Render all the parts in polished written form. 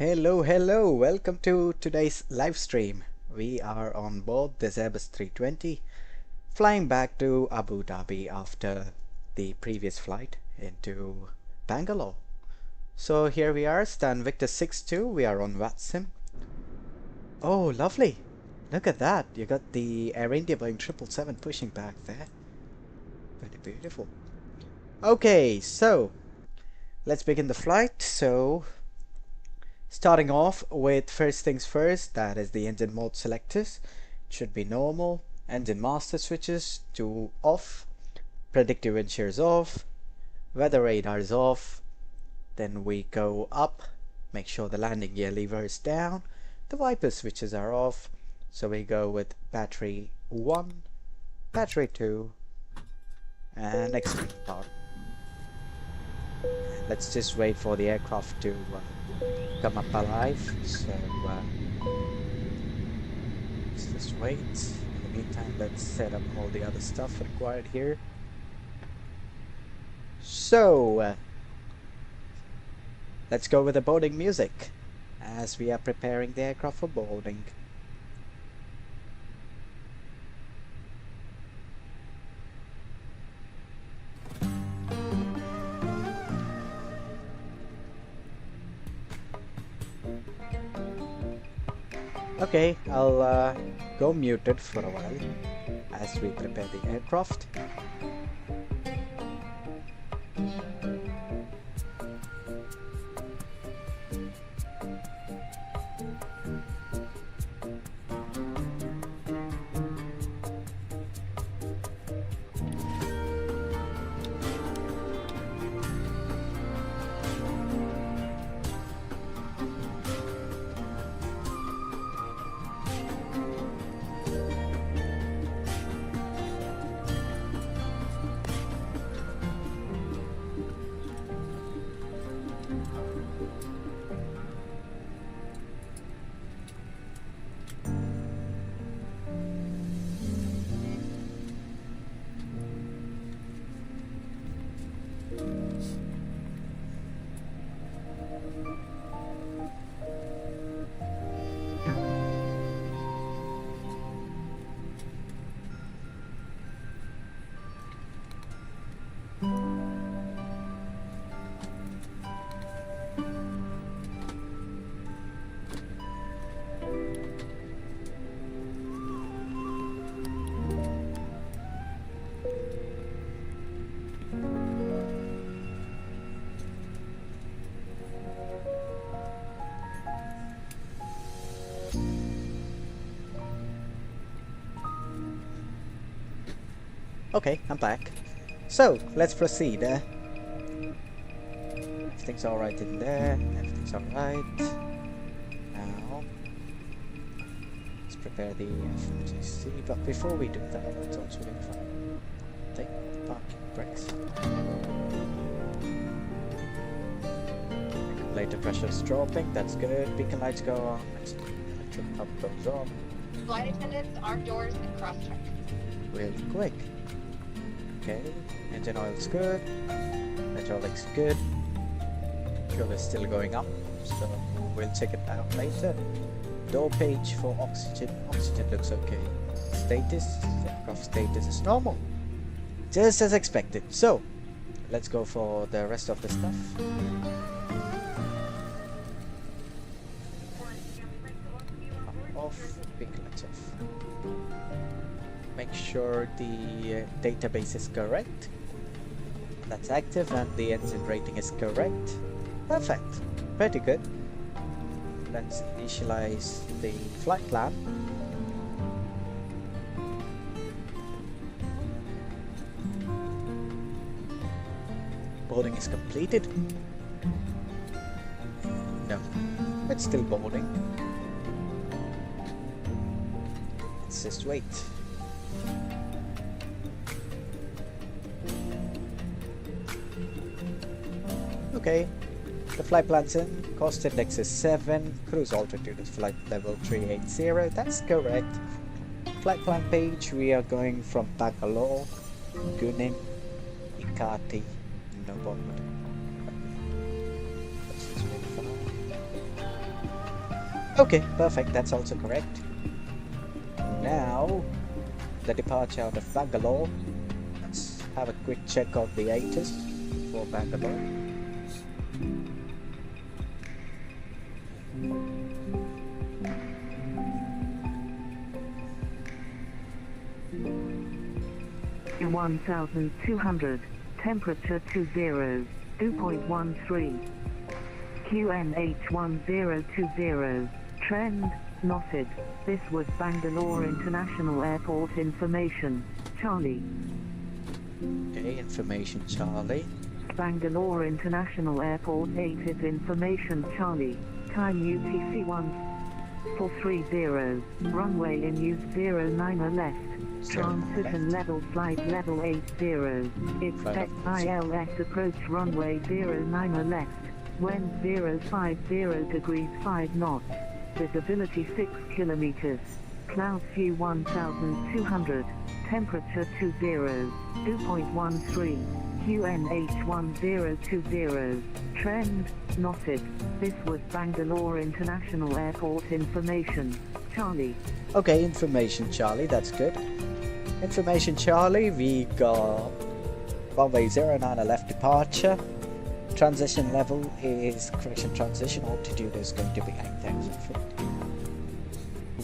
Hello, welcome to today's live stream. We are on board the MSFS2020, flying back to Abu Dhabi after the previous flight into Bangalore. So here we are, Stan Victor 62, we are on Vatsim. Oh, lovely. Look at that. You got the Air India Boeing 777 pushing back there. Very beautiful. Okay, so let's begin the flight. Starting off with first things first, that is the engine mode selectors. It should be normal. Engine master switches to off. Predictive ensures off. Weather radar is off. Then we go up. Make sure the landing gear lever is down. The wiper switches are off. So we go with battery 1, battery 2, and extreme power. Let's just wait for the aircraft to come up alive. So let's just wait. In the meantime, let's set up all the other stuff required here. So let's go with the boarding music as we are preparing the aircraft for boarding. Okay, I'll go muted for a while as we prepare the aircraft. Okay, I'm back. So, let's proceed. Everything's alright in there. Everything's alright. Now, let's prepare the FMGC. But before we do that, let's also take parking brakes. Regulator pressure is dropping. That's good. Beacon lights go on. Electric pump goes on. Flight attendants, arm doors, and cross-check. Really quick. Okay, engine oil's good, hydraulics good, fuel is still going up, so we'll check it out later. Door page for oxygen looks okay. Status, aircraft status is normal, just as expected. So, let's go for the rest of the stuff. Off, beacon lights off. Make sure the database is correct. That's active and the engine rating is correct. Perfect. Pretty good. Let's initialize the flight plan. Boarding is completed. No, it's still boarding. Let's just wait. Okay, the flight plan's in, cost index is 7, cruise altitude is flight level 380, that's correct. Flight plan page, we are going from Bangalore, Gunim, Ikati, Nobod. Let's just wait for now. Okay, perfect, that's also correct. Now, the departure out of Bangalore. Let's have a quick check of the ATIS for Bangalore. In 1200, temperature 20, 2.13. QNH1020, trend, noted. This was Bangalore International Airport information, Charlie. Okay, information Charlie. Bangalore International Airport 8 is information Charlie. Time UTC 1430. Runway in use 09 left. Transition level flight level 80. Expect ILS approach runway 09 left. Wind 050 degrees 5 knots. Visibility 6 kilometers. Cloud view 1200. Temperature 2.13. QNH1020. Trend, noted. This was Bangalore International Airport information, Charlie. Okay, information Charlie, that's good. Information Charlie, we got runway 09 left departure. Transition level is correction transition. Altitude is going to be 8,000 feet.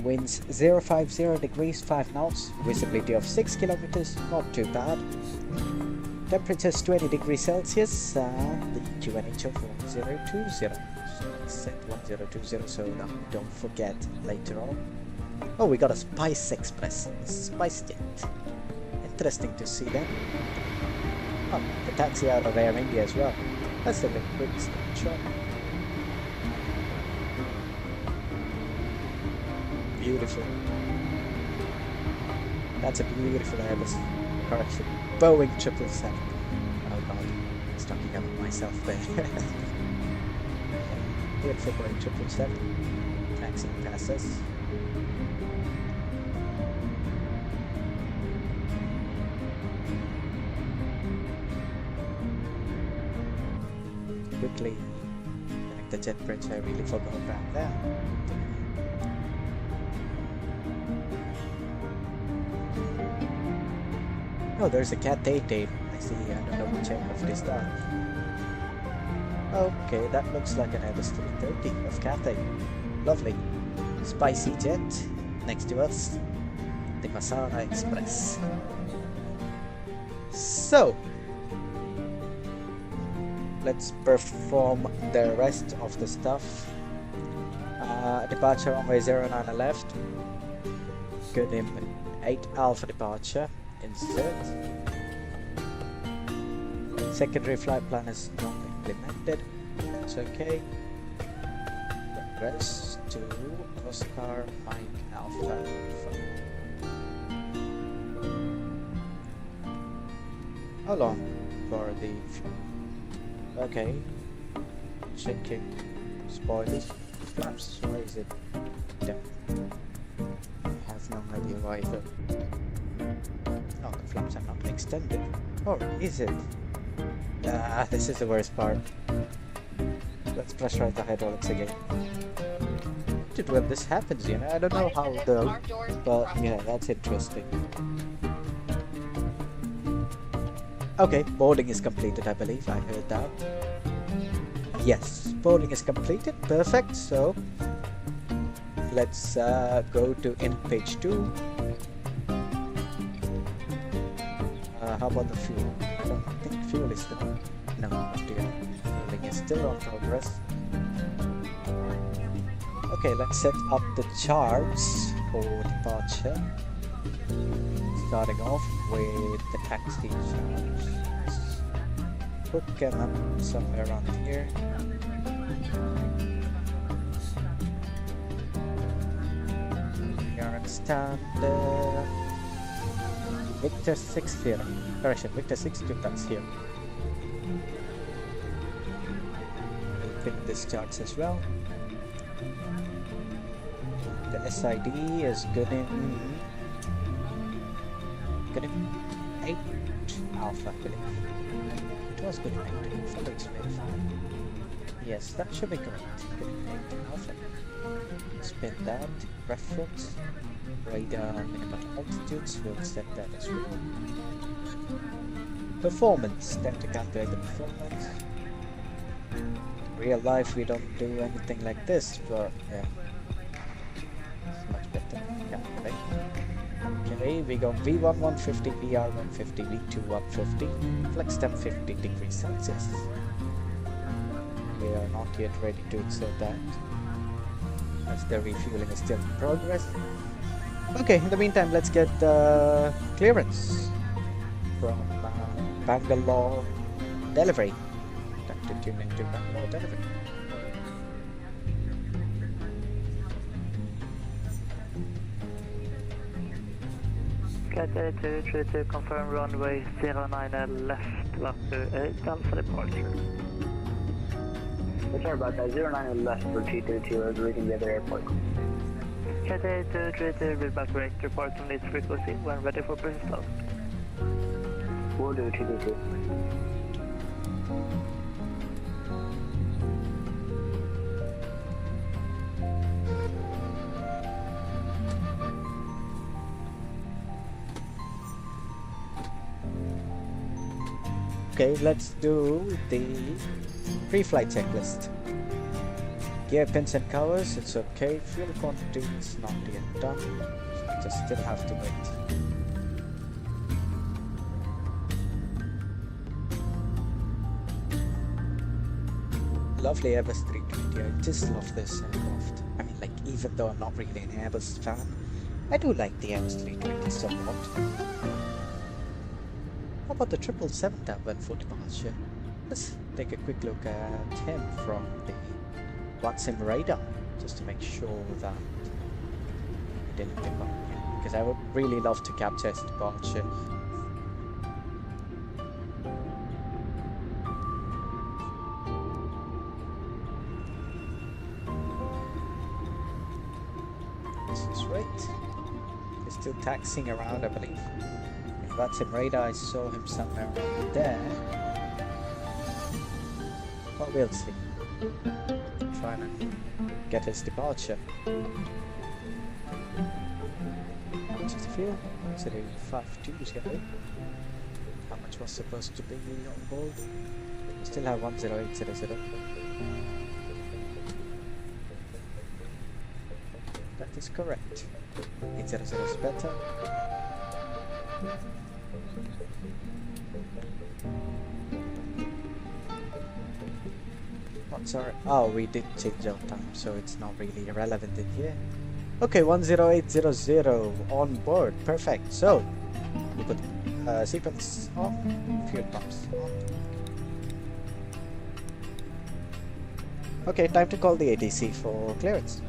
Winds 050 degrees 5 knots. Visibility of 6 kilometers. Not too bad. Temperatures 20 degrees Celsius. The QNH of 1020. So let's set 1020 so don't forget later on. Oh, we got a Spice Express. Spice Jet. Interesting to see that. Oh, the taxi out of Air India as well. Let's take a quick snapshot. Beautiful. That's a beautiful Airbus. Correction. Boeing 777. Oh god, I was talking about myself there. Beautiful Boeing 777. Taxi passes. Quickly connect the jet bridge. I really forgot about that. Oh, there's a Cat 88. I see. I don't know which aircraft is that. Okay, that looks like an Airbus 330 of Cathay. Lovely. Spicy jet. Next to us, the Masala Express. So, let's perform the rest of the stuff. Departure runway 09 left. Good in 8 Alpha departure. Insert. Secondary flight plan is not implemented. It's okay. Progress to Oscar Mike Alpha. How long for the... Okay. Checking. Spoilers. Flaps. Where is it? Damn. I have no idea why the... Oh, the flaps are not extended. Or is it? This is the worst part. Let's pressurize the hydraulics again. When this happens, you know, I don't know how the... But yeah, that's interesting. Okay, boarding is completed, I believe. I heard that. Yes, boarding is completed. Perfect. So, let's go to in page 2. How about the fuel? I don't think fuel is done. No, not yet. Fueling is still on progress. Okay, let's set up the charts for departure. Starting off with the taxi charts. Put them up somewhere around here. We are at standard. Victor 60. Correction, Victor 62, that's here. We'll pick this charts as well. The SID is good in 8 Alpha, I believe. It was good in 8. I thought it's very fine. Yes, that should be correct. Alpha. Spin that. Reference. Radar minimum altitudes. We'll set that as well. Performance. Time to calculate the performance. In real life, we don't do anything like this, but yeah. It's much better. Yeah, right. Okay, we got V1 150, VR 150, V2 150, flex temp 50 degrees Celsius. We are not yet ready to insert that, as the refueling is still in progress. Okay, in the meantime, let's get clearance from Bangalore delivery. Time to tune into Bangalore delivery. Flight 8232 confirm runway 09 left, Vatsim 8 Alpha departure. Sorry about that. 09 left for 232 is reading the other airport. Flight 8232 will back correct report on lead frequency when ready for pre start. We'll do 222. Okay, let's do the pre-flight checklist. Gear pins and covers, it's okay. Fuel quantity is not yet done. Just still have to wait. Lovely Airbus 320. I just love this aircraft. I mean, like, even though I'm not really an Airbus fan, I do like the Airbus 320 somewhat. How about the 777 that went for departure? Let's take a quick look at him from the Vatsim radar, just to make sure that he didn't depart. Because I would really love to capture his departure. This is right. He's still taxiing around, I believe. If that's in radar, I saw him somewhere around there. Well, we'll see. Trying to get his departure. How much is the fuel? 052, how much was supposed to be on board? Still have 10800. That is correct. 800 is better. Oh, sorry. Oh, we did change our time, so it's not really relevant in here. Okay, 10800 on board. Perfect. So, we put sequence on, fuel pumps on. Okay, time to call the ATC for clearance.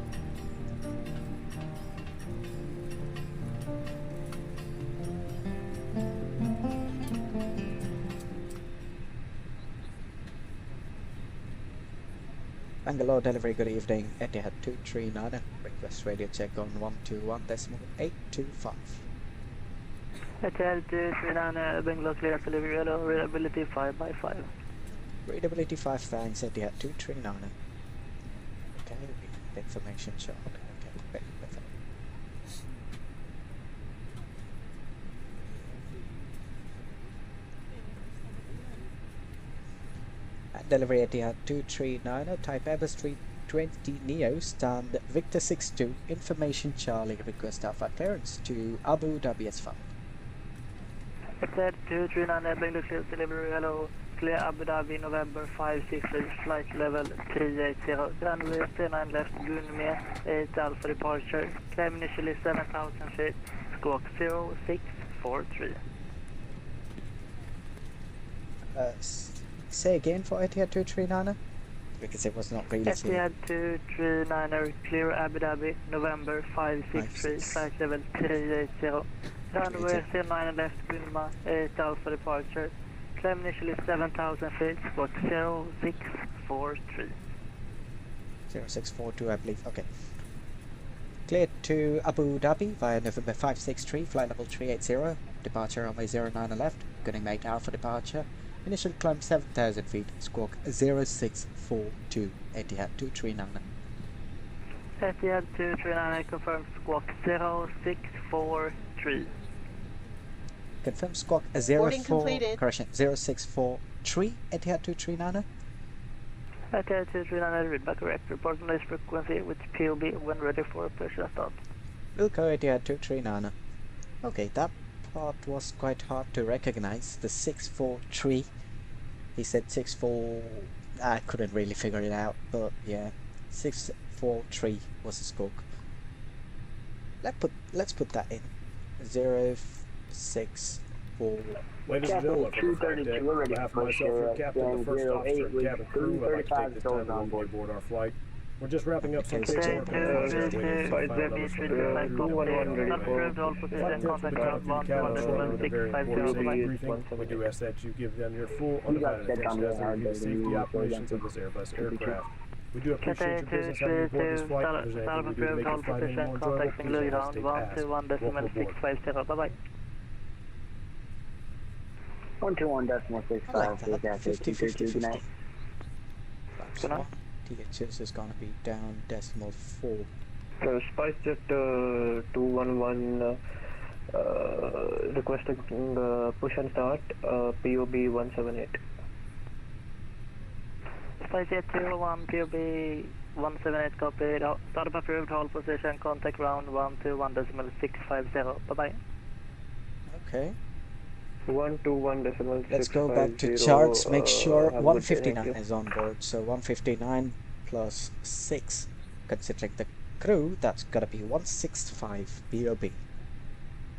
Bangalore delivery, good evening. Etihad 239. Request radio check on 121.825. Etihad 239, Bangalore clear delivery, hello, readability 5/5. Readability 5, thanks. Etihad 239. Okay, the information shot. Okay, very perfect. Delivery Etihad 239, type Airbus 320 Neo, stand Victor 62, information Charlie, request Alpha clearance to Abu Dhabi as found. Etihad 239, Bangalore clear delivery, hello, clear Abu Dhabi, November 563, flight level 380, runway 09 left, Vobl-Omaa 8 Alpha departure, climb initially 7,000 feet, squawk 0643. Say again for Etihad 239, because it was not really clear. Etihad 239, clear Abu Dhabi, November 563, flight level 380, runway 09 left, Vobl-Omaa 8 Alpha departure, climb initially 7,000 feet, squawk 0643. 0642, I believe. Okay. Cleared to Abu Dhabi via November 563, flight level 380, departure runway 09 left, getting 8 Alpha departure. Initial climb 7,000 feet, squawk 0642, Etihad 239. Etihad 239 confirmed squawk 0643. Confirm squawk Boarding 04, completed. correction, 0643, Etihad 239. Etihad 239 readback correct. Report on this frequency with POB when ready for operation start. Wilco Etihad 239. Okay, that part was quite hard to recognize, the 643. He said 64, I couldn't really figure it out, but yeah, 643 was the squawk. Let's put that in. 064. Ladies and gentlemen, Captain 232, we're on ready behalf for of myself, your push, captain, the first officer, 08 and with cabin crew, I'd like to take this time 35 to welcome you board. aboard our flight. We're just wrapping up some Okay, paperwork on the flight deck, waiting for the final numbers from the crew. Approved all The position flight attendants will contact be ground talking to the cabin shortly with a very 121.650. important safety briefing. We do ask that you give them your full undivided attention as they review the safety operations of this Airbus aircraft. We do appreciate your business having you aboard this flight. If there's anything we do to make your flight any more enjoyable, contacting please don't ground hesitate to ask. Welcome aboard. 121.650. Bye bye. 121.65. I like that. 50, 50, 50. Good night. THS is gonna be down decimal 4. SpiceJet 211 requesting push and start, POB 178. SpiceJet 201 POB 178 copied. Startup approved, hold position, contact ground 121.650. Bye bye. Okay. 121.650. Let's go back to charts, make sure 159 is on board. So 159 plus 6, considering the crew, that's gotta be 165 BOB.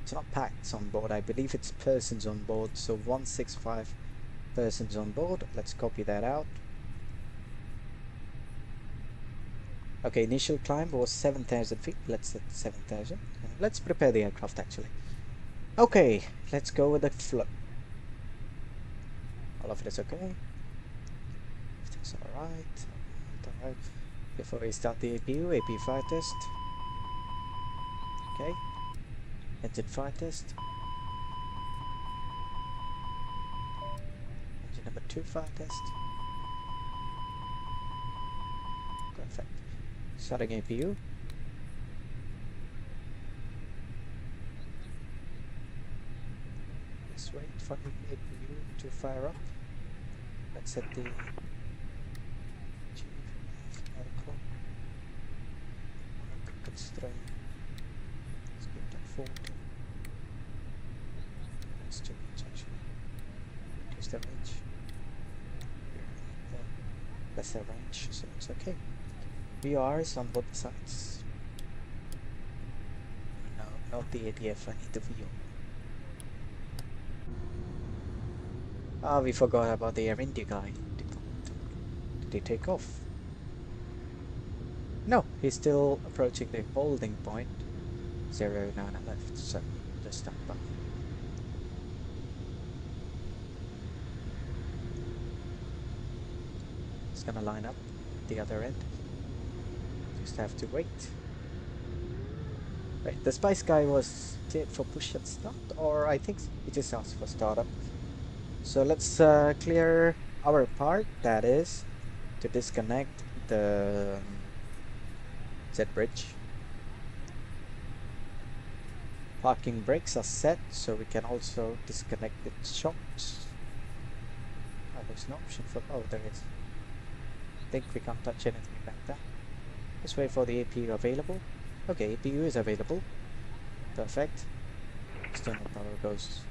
It's not packs on board, I believe it's persons on board, so 165 persons on board. Let's copy that out. Okay, initial climb was 7,000 feet. Let's set 7,000. Let's prepare the aircraft actually. Okay, let's go with the flow. All of it is okay. Everything's alright. Alright. Before we start the APU, AP flight test. Okay. Engine flight test. Engine number 2 flight test. Perfect. Starting APU. Let's wait for the APU to fire up. Let's set the constraint. Let's get that 40. Let's do it actually. Reduce the range. Lesser range, so it's okay. VRs on both sides. No, not the ATF, I need the VO. Ah, we forgot about the Air India guy. Did he take off? No, he's still approaching the holding point. 09 left, so just stand by. It's gonna line up the other end. Just have to wait. Right, the Spice guy was cleared for push and start, or I think he just asked for startup. So let's clear our part, that is to disconnect the Z bridge. Parking brakes are set, so we can also disconnect the shocks. Oh, there's no option for, oh there is. I think we can't touch anything like that. Let's wait for the APU available. Okay, APU is available. Perfect. External power goes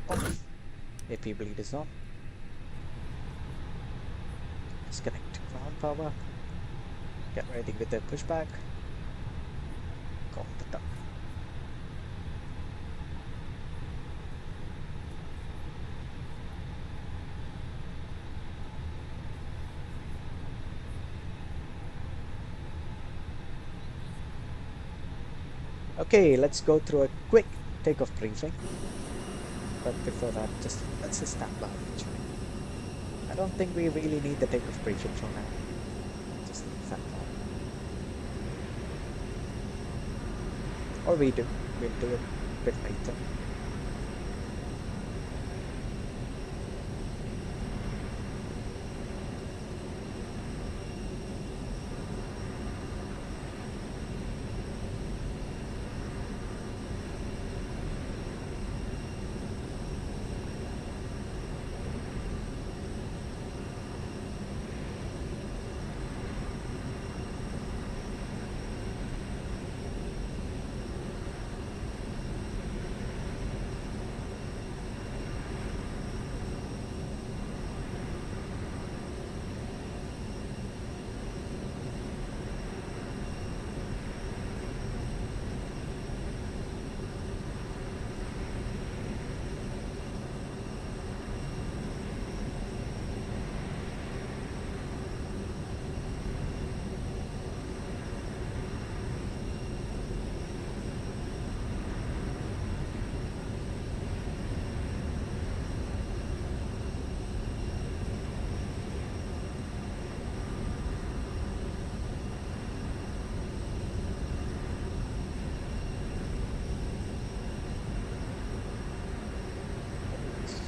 off. AP bleed is on. Disconnect to ground power. Get ready with the pushback. Call the duck. Okay, let's go through a quick takeoff briefing. But before that, let's just stand by actually. I don't think we really need the takeoff briefing for now. Just stand by. Or we do. We'll do it a bit later.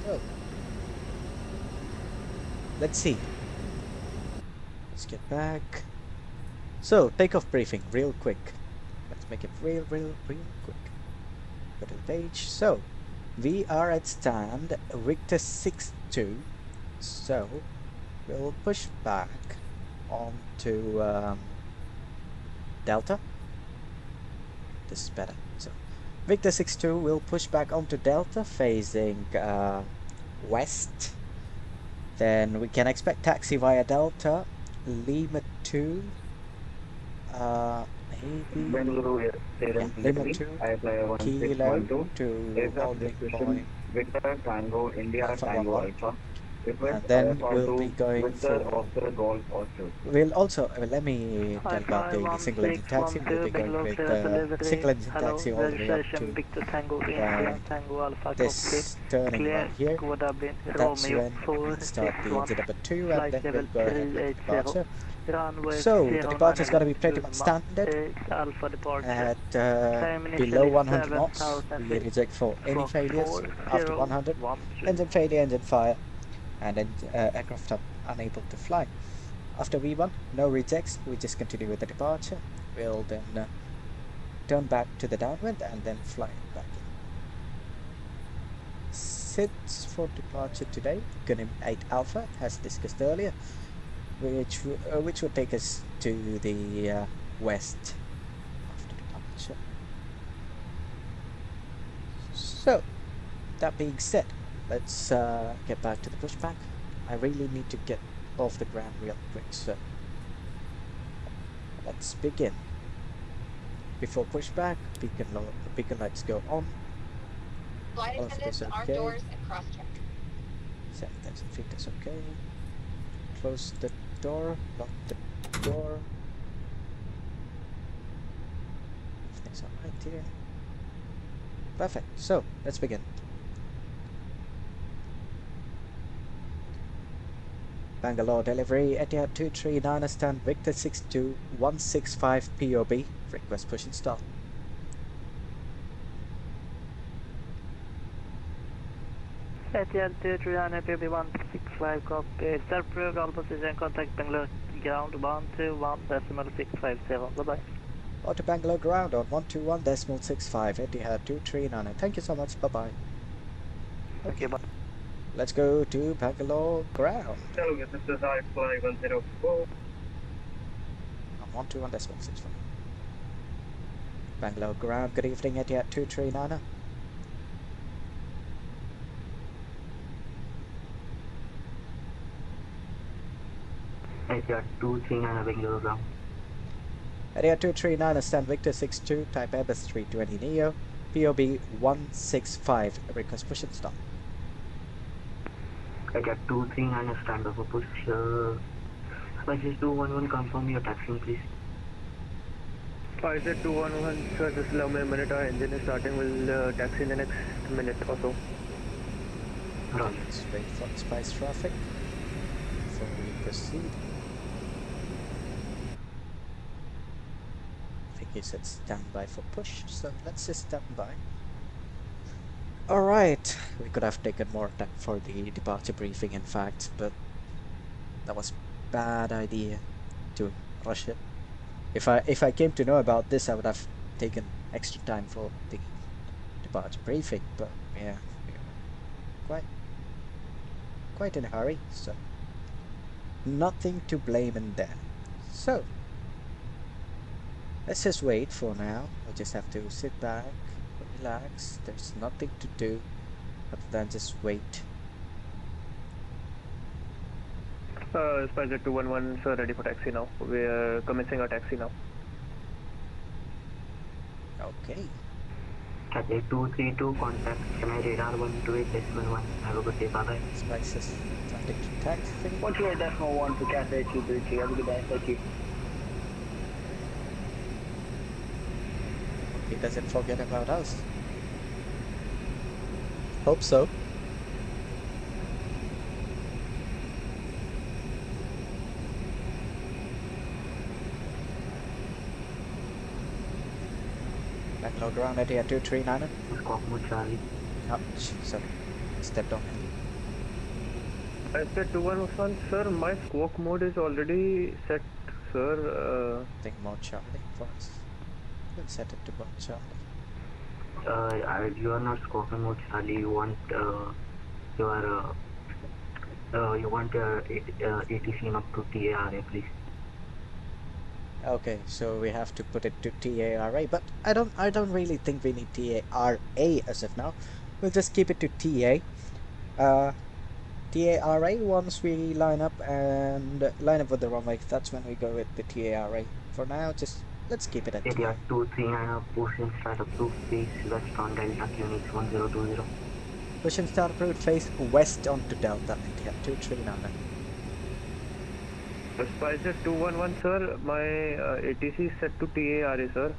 So, let's see. Let's get back. So, takeoff briefing, real quick. Let's make it real quick. Go to the page. So, we are at stand Victor 62. So, we'll push back onto Delta. This is better. So, Victor 62 will push back onto Delta facing west. Then we can expect taxi via Delta, Lima 2, maybe Bangalore, yeah, Lima 2, Kilo to holding point Victor Tango, India Alpha Tango 11. Alpha. And then we'll be going Victor for. Oscar Golf Oscar. We'll also let me tell about the single engine taxi. We'll be going Bangalore with clear the single engine Hello, taxi all the way up registration to Victor Tango India Tango Alpha this turning clear right here. Go Dublin That's Romeo when we'll start the 461 engine number 2 and flight then level we'll go ahead with the 380 departure. runway So the departure is going to be pretty much 09 standard 8 Alpha departure at time below initially 100 knots. 7000 We reject for any Fox failures after 100. 4013 Engine failure, engine fire, and then aircraft are unable to fly. After V1, no rejects. We just continue with the departure. We'll then turn back to the downwind and then fly back in. Sits for departure today, Gunnim 8 Alpha, as discussed earlier, which will take us to the west after departure. So, that being said, let's get back to the pushback. I really need to get off the ground real quick, so let's begin. Before pushback, beacon lights go on. Flight All of this attendants, arm okay. doors, and cross-check. 7,000 feet is okay. Close the door, lock the door. Everything's alright here. Perfect, so let's begin. Bangalore delivery, Etihad 239 stand Victor 62165 POB. Request push and start. Etihad 239 PB 165 copy. Start approved, all position, contact Bangalore ground 121.650. Bye-bye. Or to Bangalore ground on 121.65 Etihad 239. Thank you so much, bye-bye. Okay, bye. Let's go to Bangalore ground. Hello, this is I-Fly 104. On 121.65. Bangalore ground, good evening Etihad 239. Etihad 239 Bangalore ground. Etihad 239 stand Victor 62 type Airbus 320 Neo POB 165. Request push and start. Etihad 239 stand over push. Spices 211 confirm your taxing please. Spices 211, sir, just allow me a minute. Our engine is starting. We'll taxi in the next minute or so. Right. Let's wait for the spice traffic before we proceed. I think he said standby for push, so let's just stand by. Alright, we could have taken more time for the departure briefing in fact, but that was bad idea to rush it. If I came to know about this, I would have taken extra time for the departure briefing, but yeah, we were quite in a hurry, so nothing to blame in that. So let's just wait for now. We'll just have to sit back, relax. There's nothing to do other than just wait. Spicer 211, sir, ready for taxi now. We're commencing our taxi now. Okay. Cathay 232 contact Chennai radar 128.1. Have a good day, bye-bye. Spices starting to taxi. 128.1 to Cathay 232. Have a good day, thank you. He doesn't forget about us. Hope so. Bangalore ground at 239. Squawk Charlie. Oh, sorry. Stepped on him. I said 211, sir, my squawk mode is already set, sir. Think mode Charlie for us. We'll set it to mode Charlie. You are not squawking mode, Charlie. You want your ATC not to TARA, please. Okay, so we have to put it to TARA, but I don't really think we need TARA as of now. We'll just keep it to TA. TARA, once we line up with the runway, that's when we go with the TARA. For now, just let's keep it at TA. 239 pushing start approved, face west on Delta QNH 1020. Pushing start approved, face west onto Delta, India 239. Spicer 211, sir, my ATC is set to TARA, sir.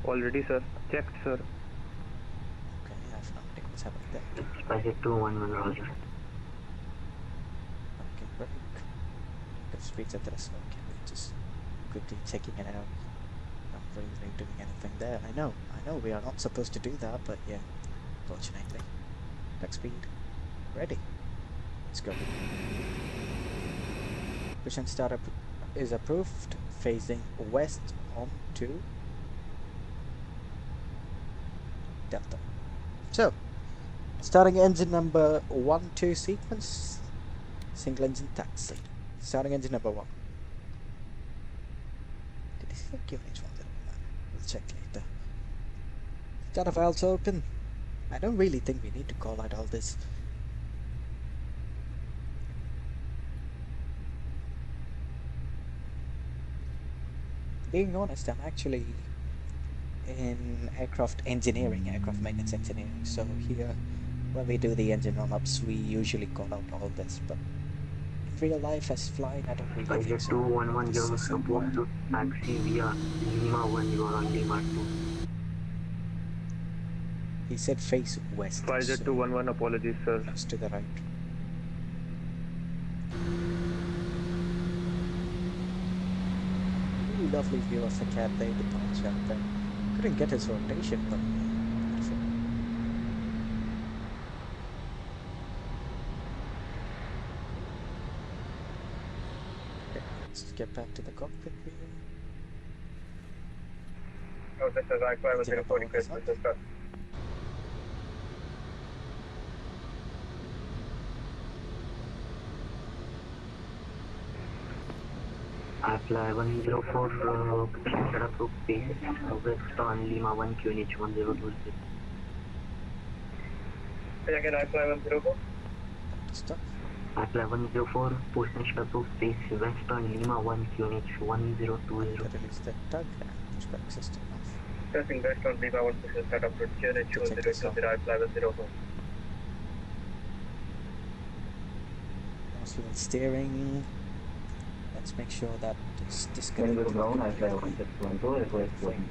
Already, sir. Checked, sir. Okay, I have no idea what's happening there. Spicer 211, roger. Okay, break. Good speeds at this. Okay, we're just quickly checking it out. Not really doing anything there. I know we are not supposed to do that, but yeah, fortunately. Next speed. Ready. Let's go. Push and start up is approved, facing west onto Delta. So, starting engine number 1-2 sequence, single engine taxi. Starting engine number 1. Did he say QNH 109? We'll check later. Starter valves open. I don't really think we need to call out all this. Being honest, I'm actually in aircraft engineering, aircraft maintenance engineering, so here when we do the engine run-ups we usually call out all this, but in real life as flying I don't really think so. 211, you're supposed to taxi via Lima 1, you are on Lima 2. He said face west. Spicer so 211, apologies, sir. close to the right. Really lovely view of the Cat Bay departure out there. Couldn't get his rotation, but beautiful. Okay, let's get back to the cockpit view. Oh, this is I-504 request for the start. I fly 104, set up to base, west on Lima 1 QNH 1020. Again, I-fly 104. Stop. I fly 104, posting set up to base, west on Lima 1 QNH 1020. Release the tug and pushback system off. Pressing west on Lima 1 push start up to QNH 1020, I-fly 104. Mouse wheel steering. Let's make sure that it's disconnected.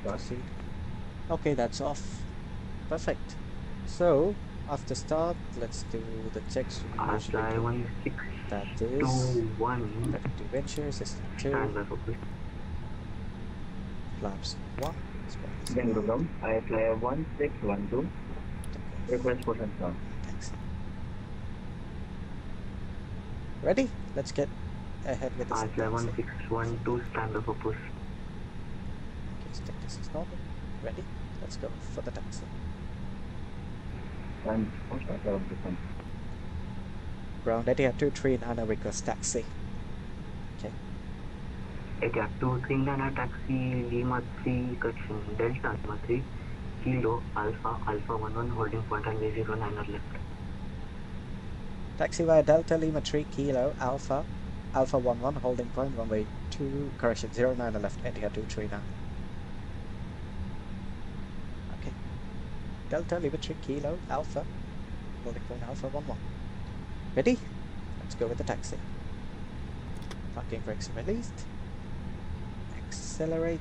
Proceed. Okay, that's off. Perfect. So, after start, let's do the checks we I usually fly do. That is 1621. 32 Venture, System 2, Stand by for push. Flaps 1. Bangalore, I fly 1612. Request for control. Thanks. Ready? Let's get ahead with this. I fly 1612, stand by for push. Okay, status is normal. Ready? Let's go for the taxi. And control. Ground Etihad 239 request taxi. Okay. Etihad 239 taxi, Lima 3, correction, Delta Lima 3, Kilo, Alpha, Alpha 11, holding point on V09 left. Taxi via Delta Lima 3 Kilo Alpha Alpha 11 holding point runway 2 correction 09 left Etihad 239. Okay. Delta Lima 3 Kilo Alpha holding point Alpha 11. Ready? Let's go with the taxi. Parking brakes released. Accelerate.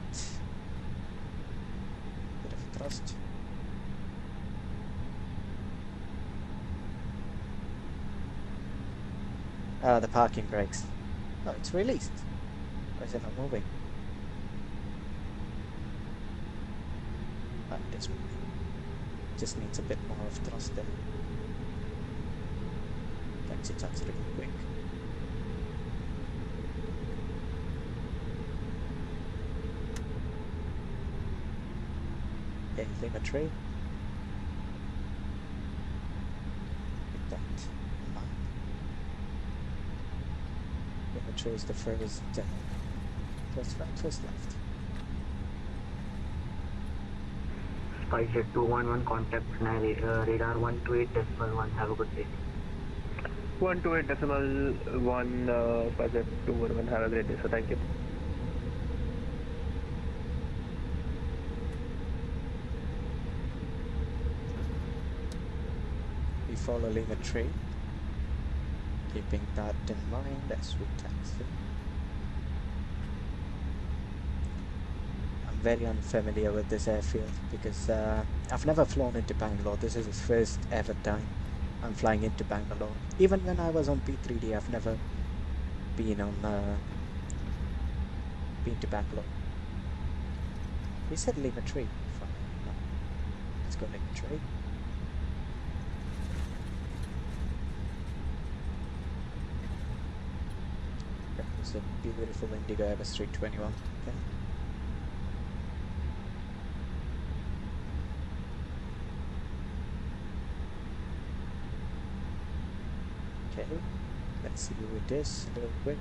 Bit of thrust. Ah, the parking brakes. Oh, it's released. Why is it not moving? Ah, it is moving. Just needs a bit more of thrust there. Okay. Thanks, it's actually quick. Okay, telemetry. Keep that in mind. Telemetry is the first right, first left. SpiceJet 211 contact radar 128.1. Have a good day. 128.1 SpiceJet 211. Have a great day, sir. Thank you. We follow Lima tree, keeping that in mind as we taxi. I'm very unfamiliar with this airfield because I've never flown into Bangalore. This is the first ever time I'm flying into Bangalore. Even when I was on P3D, I've never been on been to Bangalore. We said Lima tree. Fine. No. Let's go Lima tree. It's a beautiful Indigo MSFS2020. Okay, let's see who it is real quick.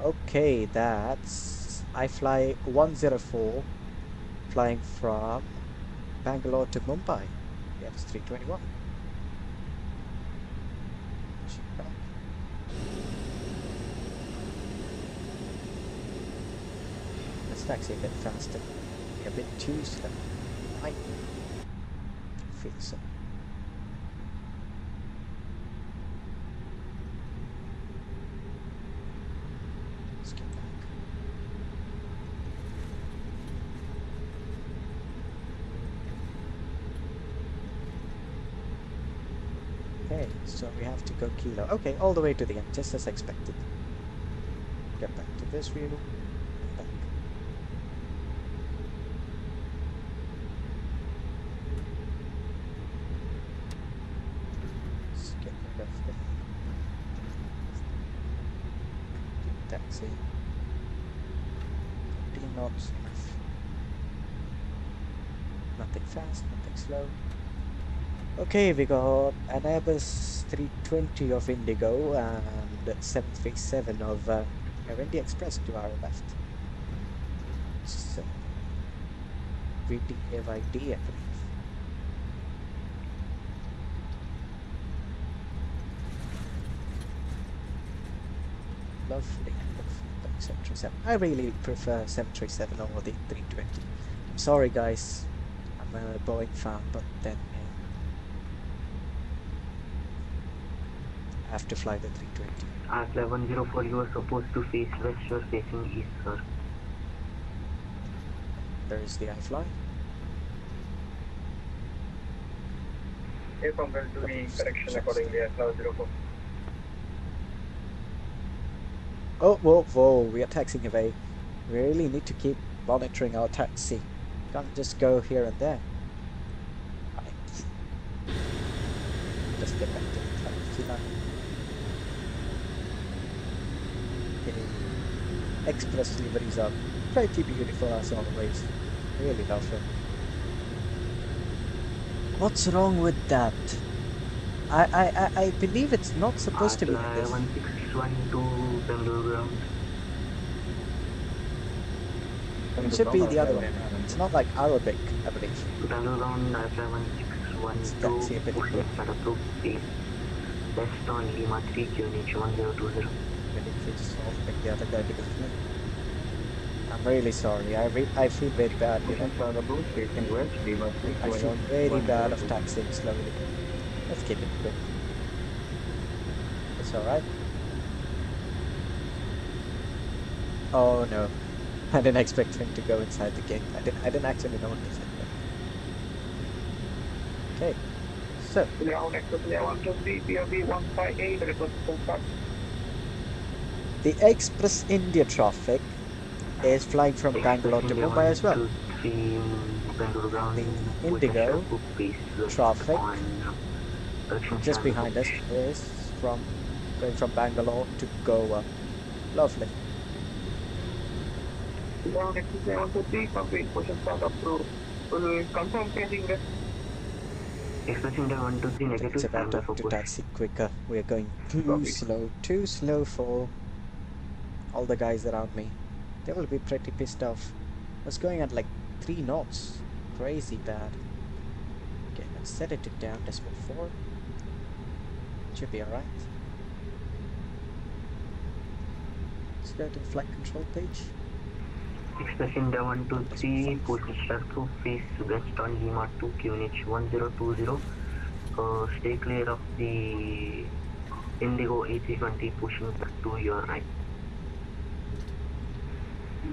Okay, that's I fly 104 flying from Bangalore to Mumbai. The MSFS321. Let's taxi a bit faster. A bit too slow. I feel so. Let's get back. Okay, so we have to go kilo. Okay, all the way to the end, just as expected. Get back to this view. Back. Let's get rid of the taxi. 15 knots, enough. Nothing fast, nothing slow. Okay, we got an Airbus 320 of Indigo and 737 of Air India Express to our left. It's VTAYD, I believe. Lovely, lovely 737. I really prefer 737 over the 320. I'm sorry guys, I'm a Boeing fan, but then I have to fly the 320. Fly 104, you are supposed to face west, you are facing east, sir. There is the iFly. If I'm going to be correction accordingly at Fly 104. Oh, whoa, whoa, we are taxiing away. We really need to keep monitoring our taxi. Can't just go here and there. Right. Just get back to the taxi line. Okay. Express liveries are pretty beautiful as always. Really love them. What's wrong with that? I believe it's not supposed to be like this. 1612 Bangalore ground. It should be the other way around. It's not like Arabic, I believe. Bangalore ground, fly 1612 Taxi a bit quick. set up to base. West on Lima 3 QNH 1020. I believe it's all like the other guy because of me. I'm really sorry. I feel very bad, you know. I feel very bad of taxiing slowly. Let's keep it quick. It's alright. Oh no. I didn't expect him to go inside the gate. I didn't actually notice it. Okay. So the Express India traffic is flying from Bangalore to Mumbai as well. The Indigo traffic just behind us is from going from Bangalore to Goa. Lovely. Ground exit 723, complete push start approved. Will confirm changing rest. Expression 123 negative, It's about standby for to push. taxi quicker. We're going too Copy. slow for all the guys around me. They will be pretty pissed off. I was going at like 3 knots. Crazy bad. Okay, let's set it down, decimal 4. Should be alright. Let's go to the flight control page. Expression 123, push start to face west on Lima 2 QNH 1020. Stay clear of the Indigo A320 pushing back to your right.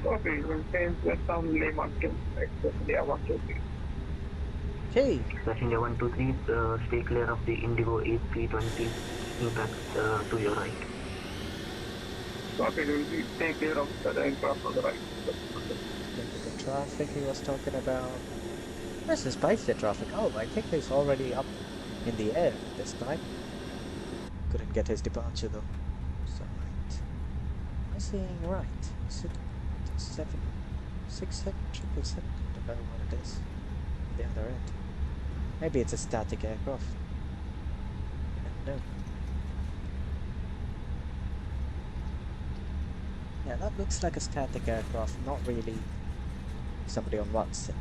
Okay, we'll change west on Lima to Express 123. Okay, Expression 123, stay clear of the Indigo A320 impact to your right. Okay, we'll take care of the aircraft on the right. the traffic he was talking about. Where's the spice traffic? Oh, I think he's already up in the air this time. Couldn't get his departure though. So right. Am I seeing right? Is it 767 Don't know what it is. The other end. Maybe it's a static aircraft. I don't know. Yeah, that looks like a static aircraft, not really somebody on Vatsim.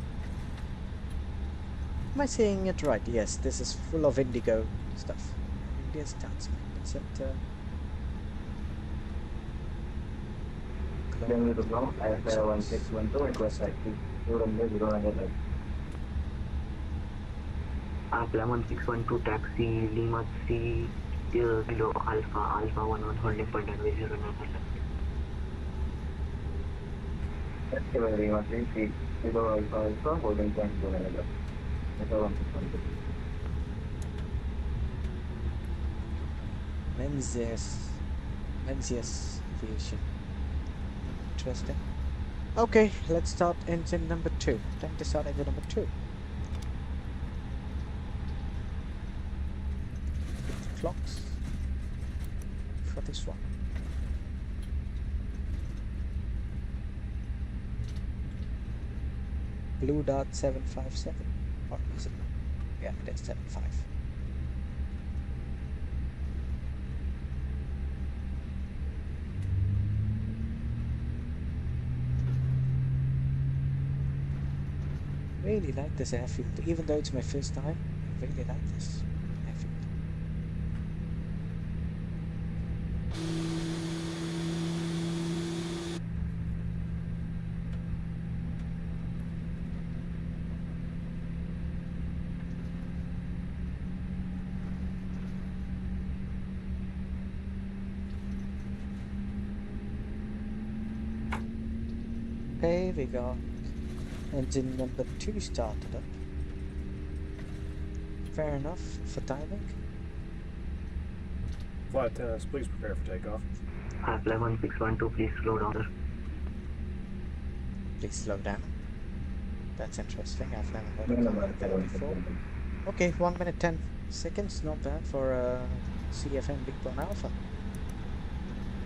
Am I saying it right? Yes, this is full of indigo stuff. India Statsman. Is it Bangalore to ground, IFR 1612, request taxi, 200 left. Apply 1612 taxi, Lima 3, Kilo Alpha 11 holding point and 09 left. Lima 3, Kilo Alpha holding point 09 left. Menzies Aviation. Interesting. Okay, let's start engine number 2. Time to start engine number 2. Get the clocks for this one. Blue dot 757. Or is it? Yeah, it is 75. Really like this airfield, even though it's my first time. I really like this airfield. Okay, we got engine number 2 started up. Fair enough for timing. Flight attendants, please prepare for takeoff. Apply 1612, please slow down. Please slow down. That's interesting. I've never heard of something like that before. Okay, 1 minute 10 seconds. Not bad for a CFM Big One Alpha.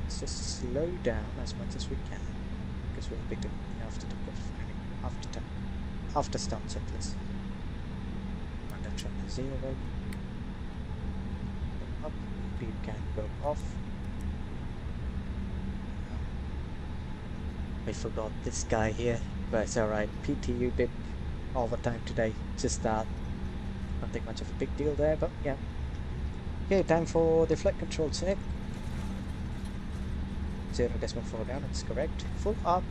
Let's just slow down as much as we can, because we'll be doing after the after start checklist. Under train 0. Up. Beam can go off. We forgot this guy here, but it's alright. PTU did overtime today. Just that. Nothing much of a big deal there, but yeah. Okay, time for the flight control check. 0.4 down, that's correct. Full up.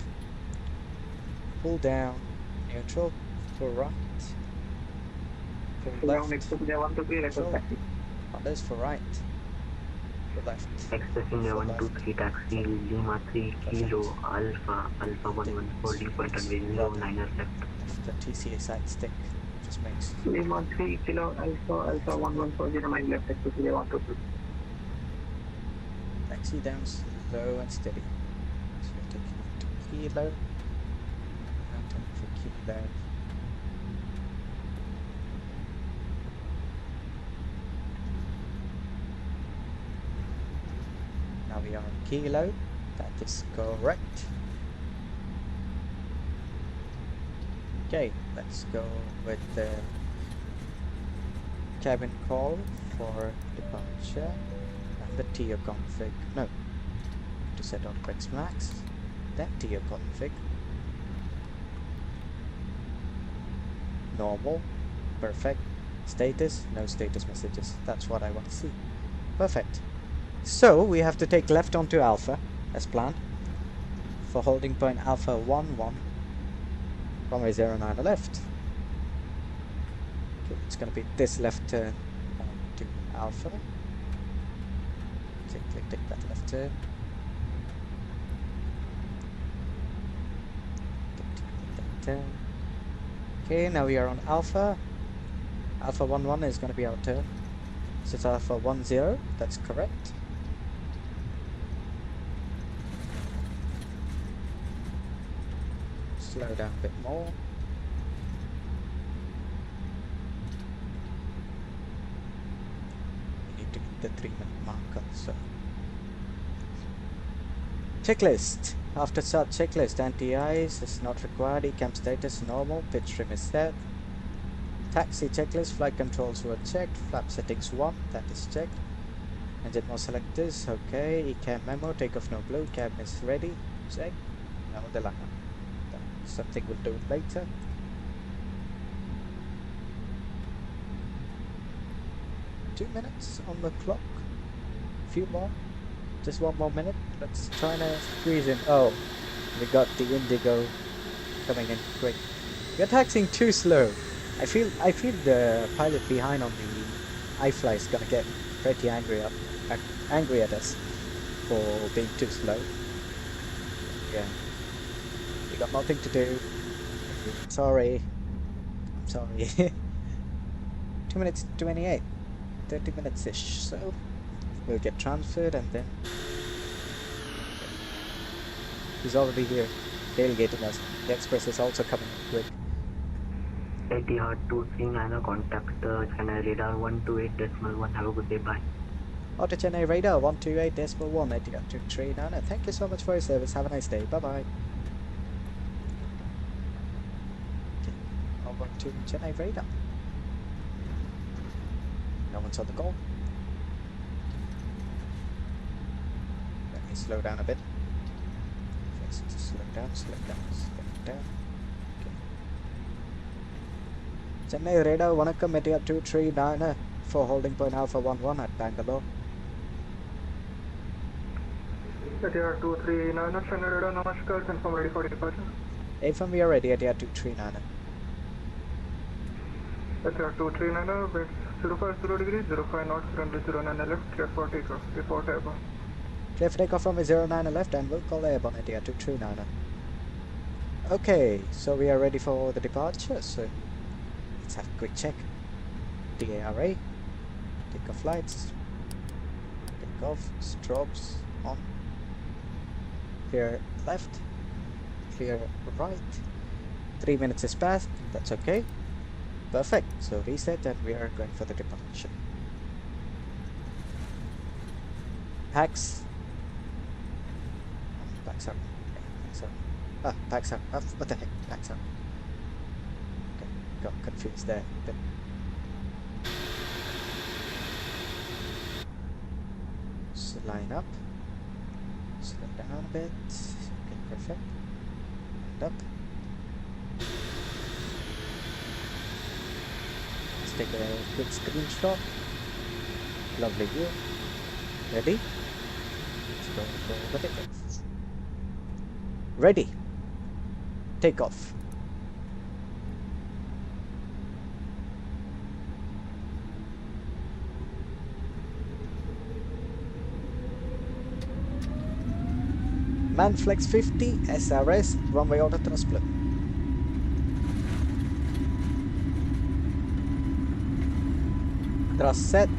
Pull down. Neutral. Full right. Full left. Neutral. Others for right. For left. Expressing 123 taxi, Lima 3, Kilo Alpha 11 holding point and 09 left. The TCA side stick just makes Lima 3, Kilo Alpha 11409 left, Express 123. taxi down slow and steady. So we're taking it to Kilo. And time for Kilo. we are on kilo. That is correct. Okay, let's go with the cabin call for departure and the TO config. No, to set autopix max, then TO config. Normal, perfect. Status, no status messages. That's what I want to see. Perfect. So we have to take left onto Alpha as planned for holding point Alpha 11, runway 09 left. Okay, it's gonna be this left turn onto Alpha. Take that left turn. That turn. Okay, now we are on Alpha. Alpha 11 is going to be our turn. So it's Alpha 10, that's correct. Slow down a bit more. We need to get the 3-minute marker, so. Checklist. After start checklist, anti-ice is not required, ECAM status normal, pitch trim is set. Taxi checklist, flight controls were checked, flap settings 1, that is checked. Engine mode select this, okay. ECAM memo, takeoff no blue, cabin is ready, check. No, the liner. Something we'll do it later. Two minutes on the clock. A few more. Just 1 more minute. Let's try to squeeze in. Oh, we got the Indigo coming in quick. We're taxiing too slow. I feel the pilot behind on the iFly is gonna get pretty angry at us for being too slow. Yeah, we got nothing to do. Sorry. I'm sorry. 2 minutes 28, 30 minutes ish. So we'll get transferred and then he's already here, tailgating us. The Express is also coming in quick. Etihad 239, contact Chennai radar 128.1. Have a good day, bye. Auto Chennai radar 128.1, Etihad 239. Thank you so much for your service. Have a nice day. Bye bye. Okay, over to Chennai radar. No one's on the call. Let me slow down a bit. First, slow down, slow down, slow down. Chennai radar, Vanakkam, Etihad 239 for holding point Alpha 11 at Bangalore. Etihad 239, Chennai radar, namaskar, confirm ready for departure. AFM, we are ready, Etihad 239. Etihad 239, winds 050 degrees, 05 knots, runway 09 left, clear for takeoff, report airborne. Clear for takeoff from 09 left and we'll call airborne Etihad 239. Okay, so we are ready for the departure, so let's have a quick check. DARA, takeoff lights, takeoff, strobes on, clear left, clear right. 3 minutes is passed, that's okay. Perfect, so reset and we are going for the departure. Packs. Packs up. Packs up. Ah, packs up. Ah, what the heck? Packs up. Okay, got confused there. But so line up. Slow down a bit. Okay, perfect. And up. Let's take a quick screenshot. Lovely view. Ready? Let's go for the takeoff. Ready. Takeoff. Manflex 50 SRS runway auto thrust split. Thrust set.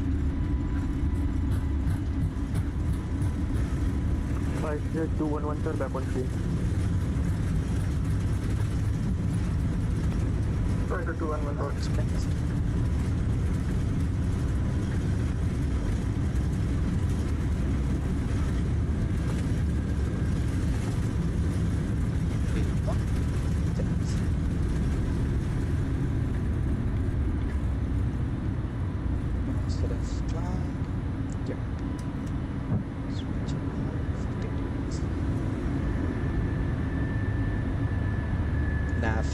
211 sir, back on screen. Sorry, 211. instead of flying. Yep. Switch it off, 15 degrees. Nav.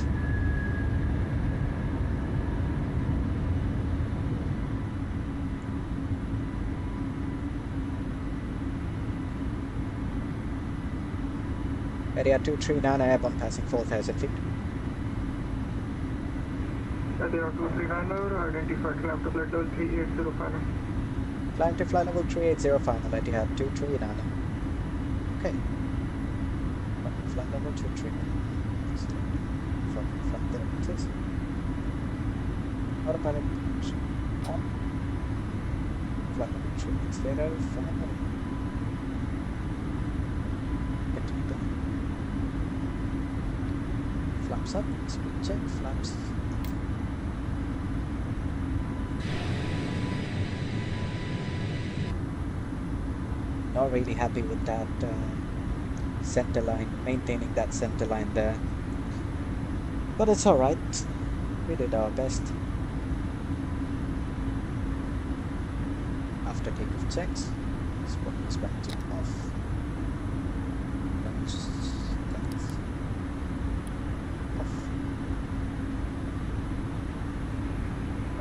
Area 239 airborne passing 4,000 feet. Area 239, identified climb to flight level 380 final. Climb to flight level 380 final, Etihad 239. Okay. Flight level 239. From there, please. Autopilot on. Flight level 380 final. Flaps up, speed check, flaps. Not really happy with that center line, maintaining that center line there. But it's alright, we did our best. After takeoff checks, spot is back to off.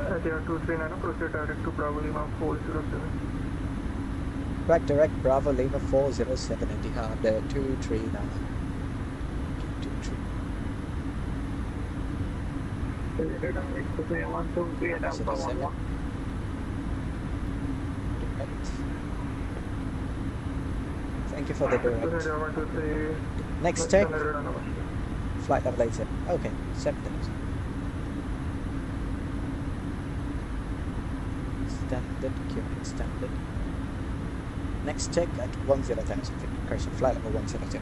Area 239, proceed direct to Vobl-Omaa 407. Back direct Bravo Lima 407 Etihad 239. 239. Thank you for the direct. Next check. Flight level 87. Okay, 7,000. Standard, QNH standard. Next check at 10,000 feet. Correction, flight level 100.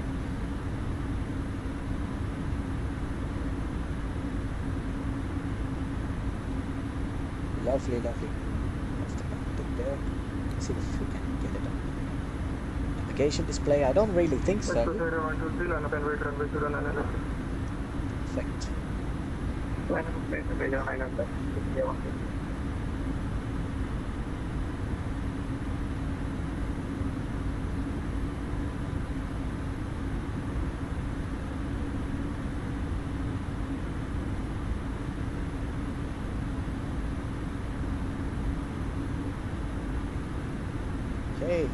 Lovely, lovely. That's the landing there. Let's see if we can get it on. Navigation display, I don't really think so. Perfect. Okay.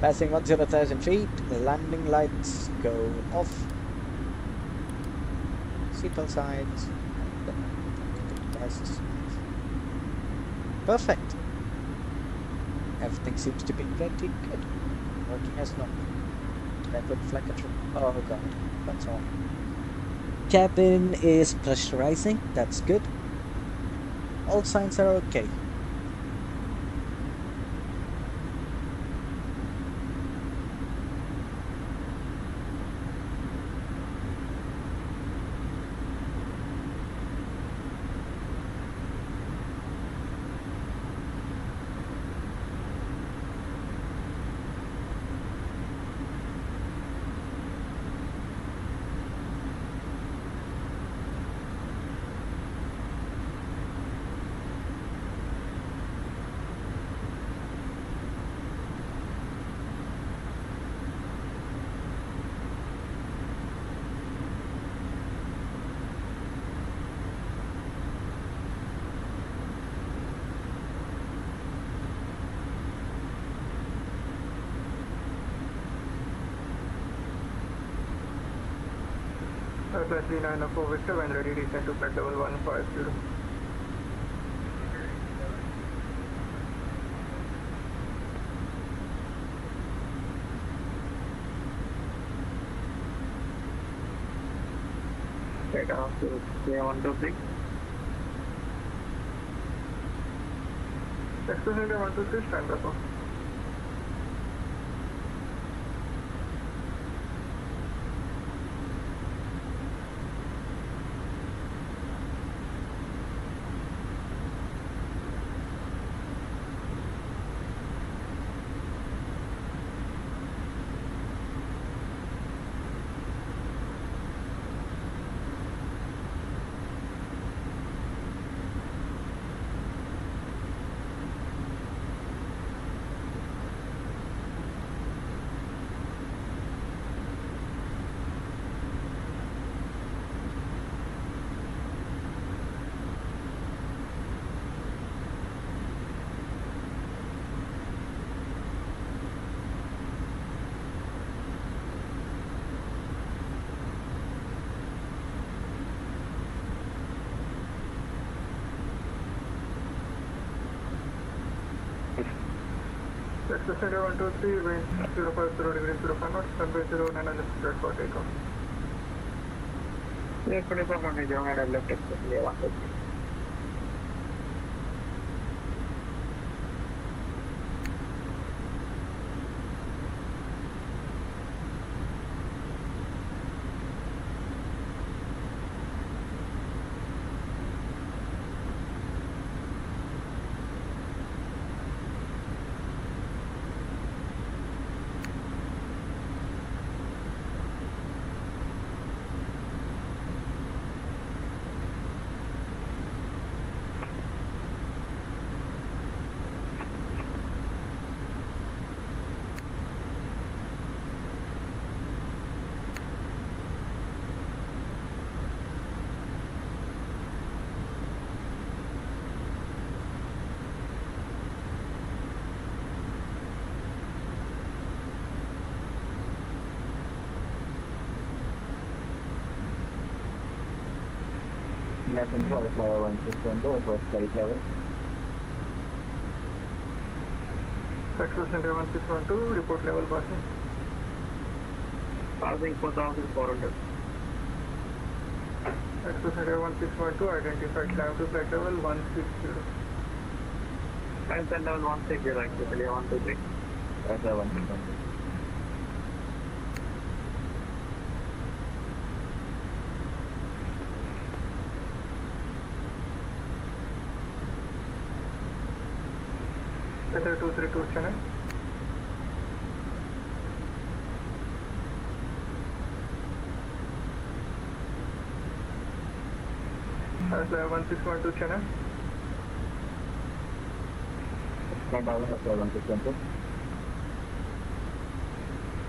Passing 10,000 feet, the landing lights go off. Seatbelt signs. Perfect. Everything seems to be pretty good. Working as normal. Rapid flight control. Oh god, that's all. Cabin is pressurizing, that's good. All signs are okay. Battery 904 Victor, when ready, descend to flight level 150. Take off to 126. Express India 126, stand up. Access India 123, wind 050 degrees 05 knots, runway 09 left, cleared for takeoff. Clear 24 runway 09 left, Access India 123. Left control, flyer 1612, request flight level. Access India 1612, report level passing. Passing 4,400. Access India 1612, identified climb to flight level 160. Climb to level 160, Access India 123. That's 1612. Weather 232 channel. Flyer 1612 channel. Flight level, flyer 1612.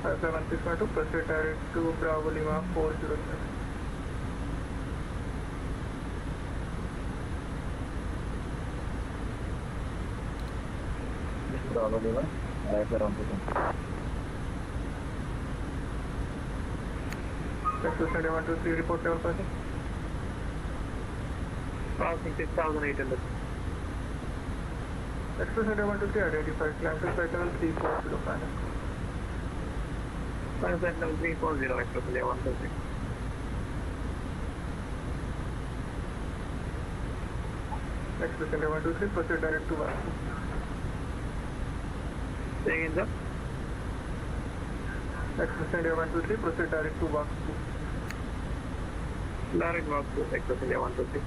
Flyer 1612, proceed direct to Vobl-Omaa 407. Vobl-Omaa, right flyer 1612. Access India 123, report level passing. Passing 6,800. Access India 123, identified climb to flight level 340 final. Climb to level 340, Access India 123. Access India 123, proceed direct to Vatsim. Say again, sir. Access India 123, proceed direct to Vatsim. Direct walk to Access India 123.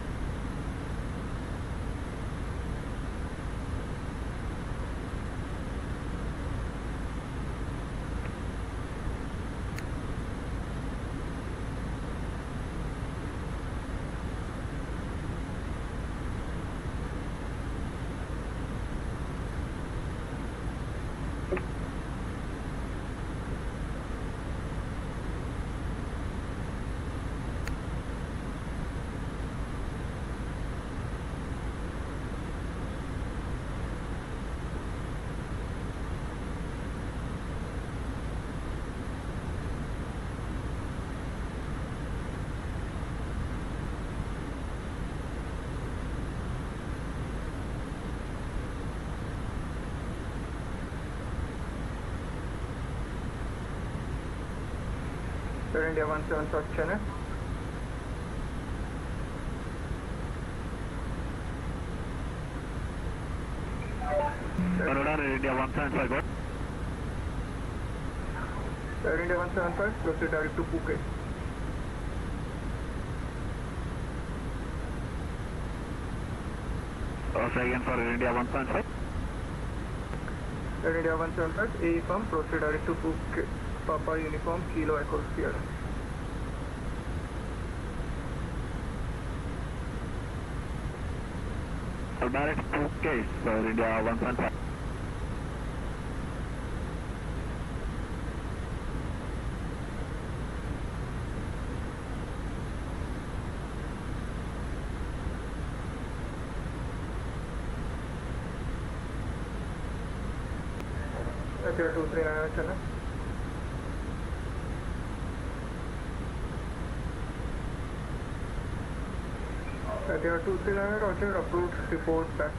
Air India 175 channel. Air India 175, go. Air India 175, proceed direct to Phuket. Say again for Air India 175. Air India 175, AE firm, proceed direct to Phuket. Papa Uniform, Kilo Echo Sierra. Direct to case, Air India 175. Air 239 channel. Air 239, Roger, approved, report back.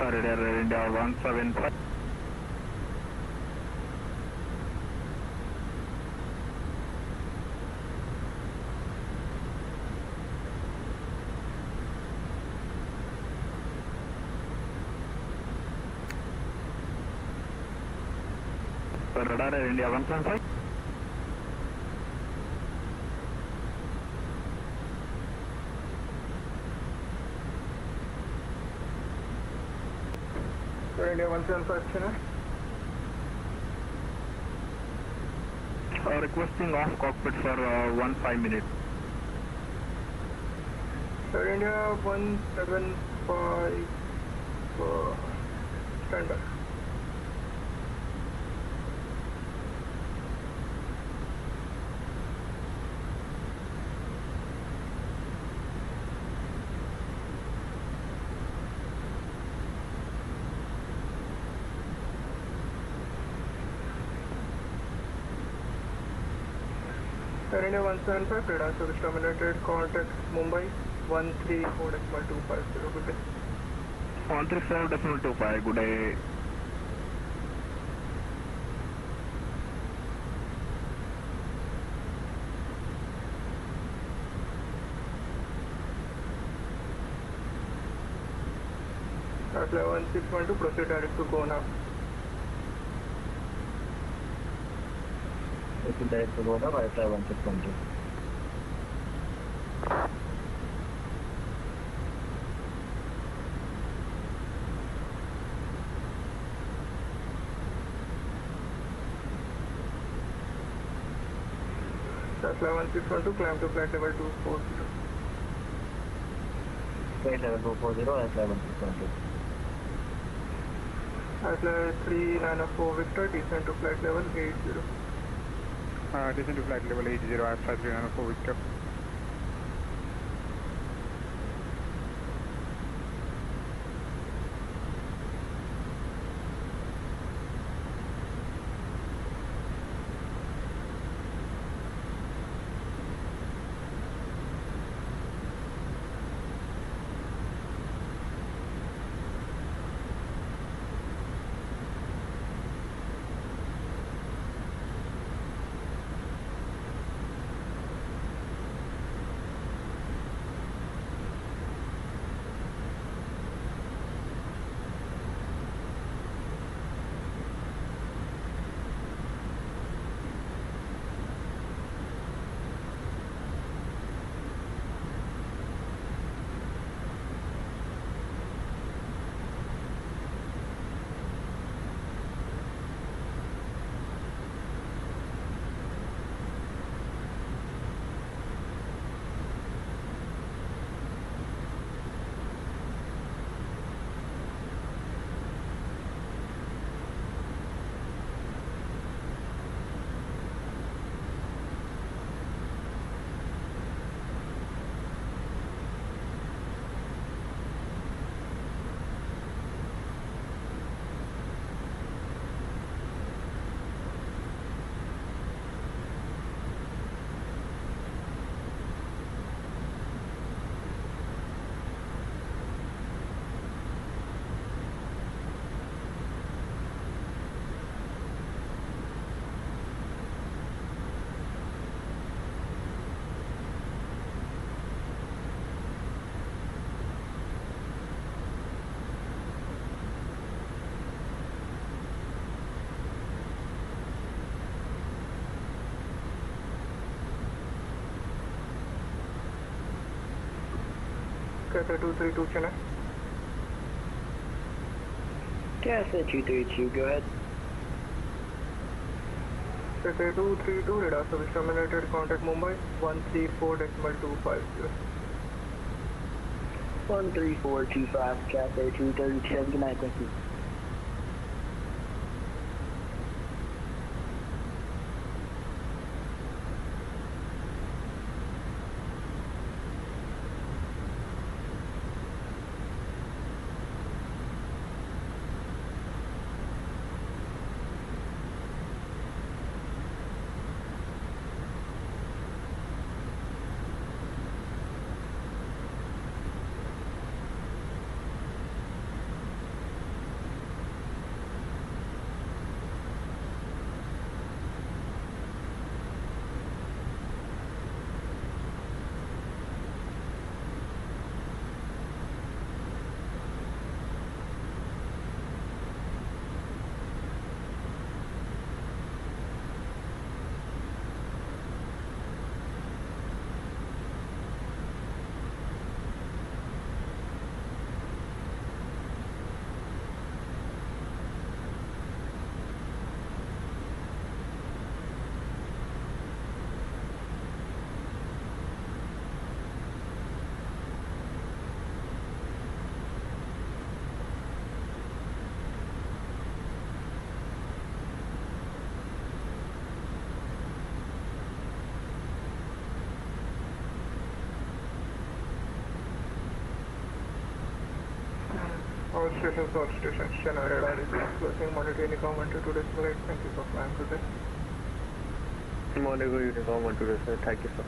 Red Air India 175. Radar Air India 175. India 175 channel. Requesting off cockpit for 15 minutes. India 175 standard. Air India 175, radar service terminated, contact Mumbai 134.250, good day. 134.25, good day. Apply 1612, proceed direct to Gona. Proceed direct to Gona, I fly 1612. Apply 1612, climb to flight level 240. Flight level 240, I fly 1612. Apply 3904 Victor, descend to flight level 80. Descend to flight level 80, I fly 3904 Victor. Cathay 232 channel. Cathay 232, go ahead. Cathay 232, radar service terminated, contact Mumbai 134.250. 13425, Cathay 232, good night, thank you. All stations, Chennai radar is closing. Monitor Uniform 1 to today's flight. Thank you for flying today. Monaco Uniform 1 to sir. Thank you, sir.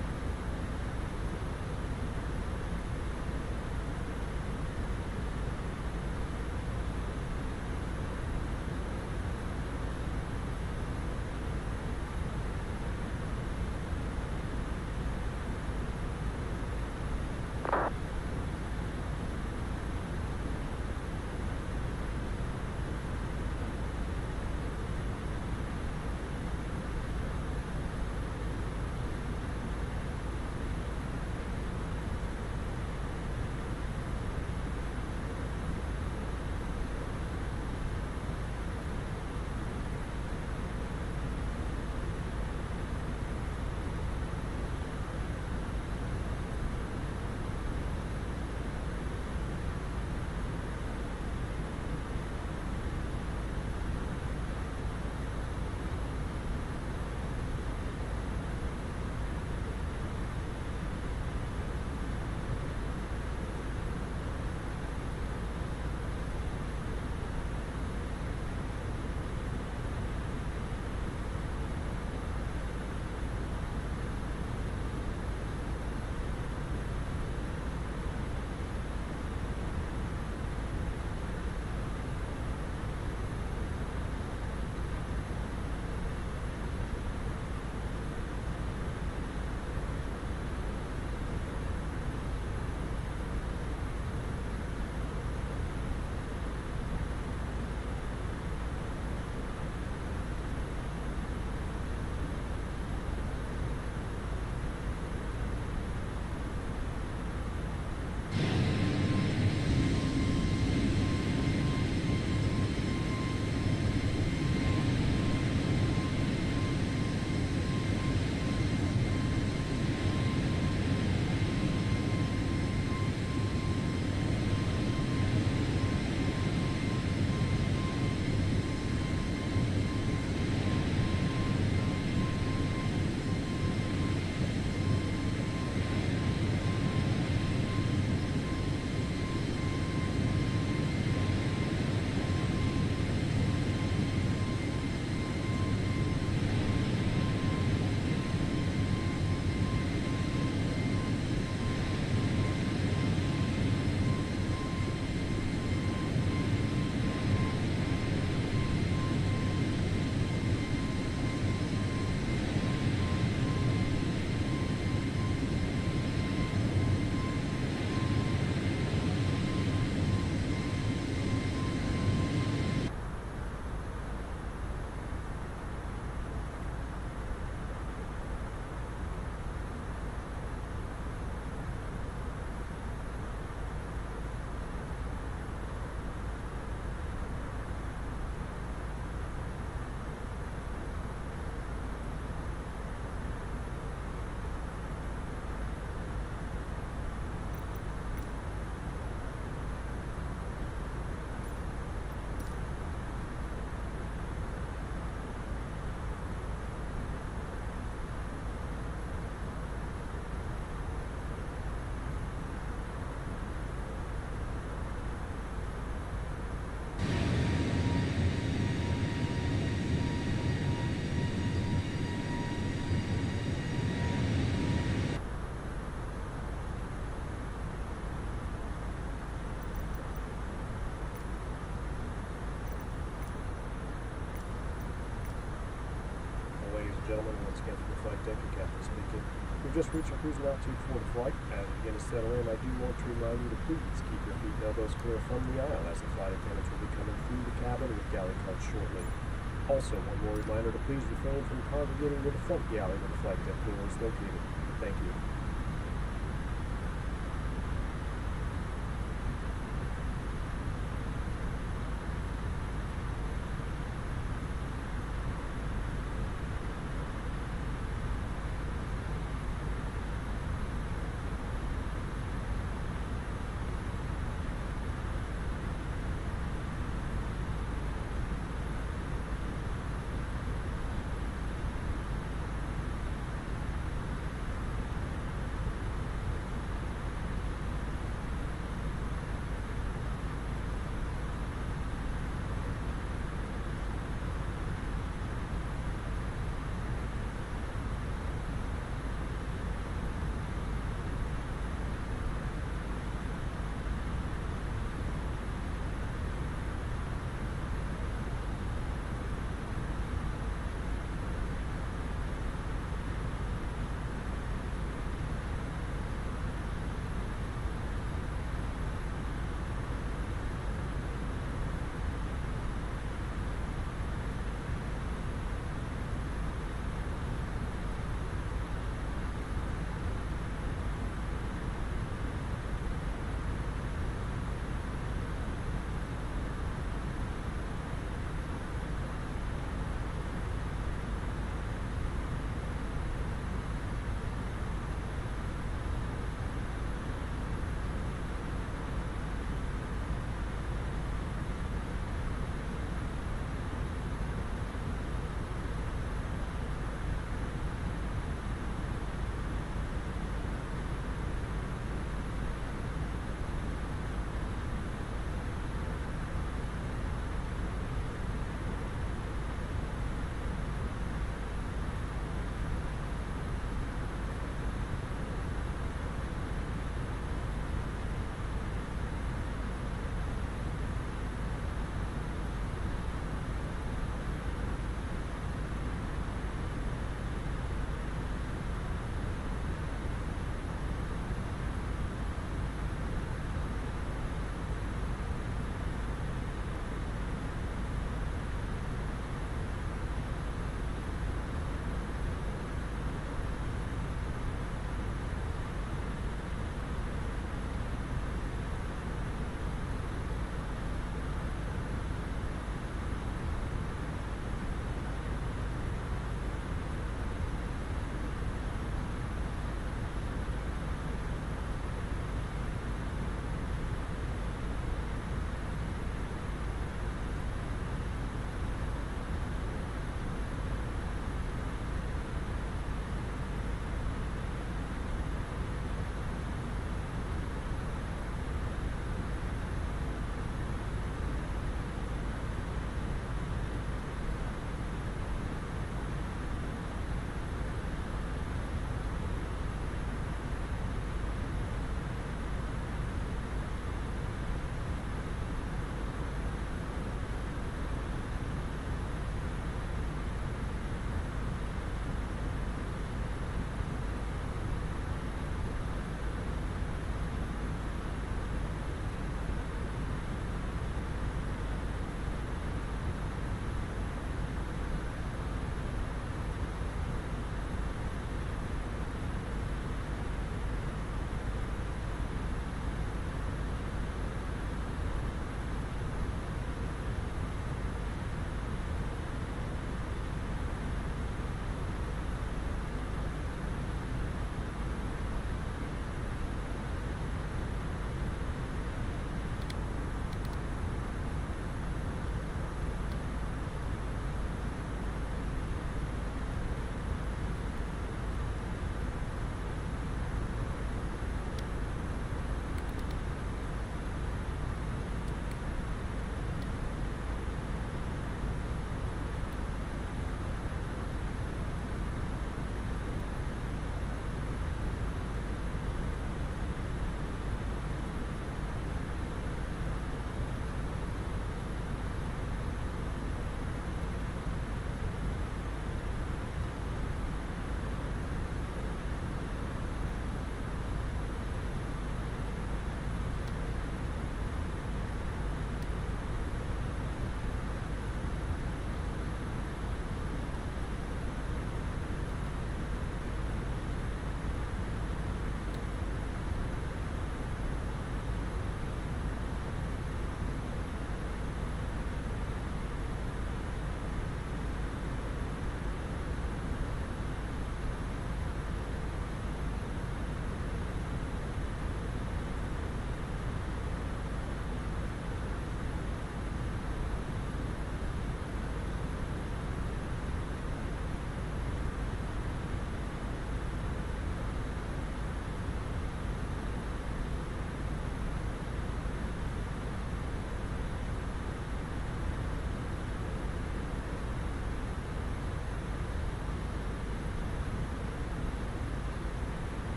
Gentlemen, once again from the flight deck, your captain speaking. We've just reached our cruising altitude for the flight. As we begin to settle in, I do want to remind you to please keep your feet and elbows clear from the aisle as the flight attendants will be coming through the cabin with galley carts shortly. Also, one more reminder to please refrain from congregating with the front galley where the flight deck door is located. Thank you.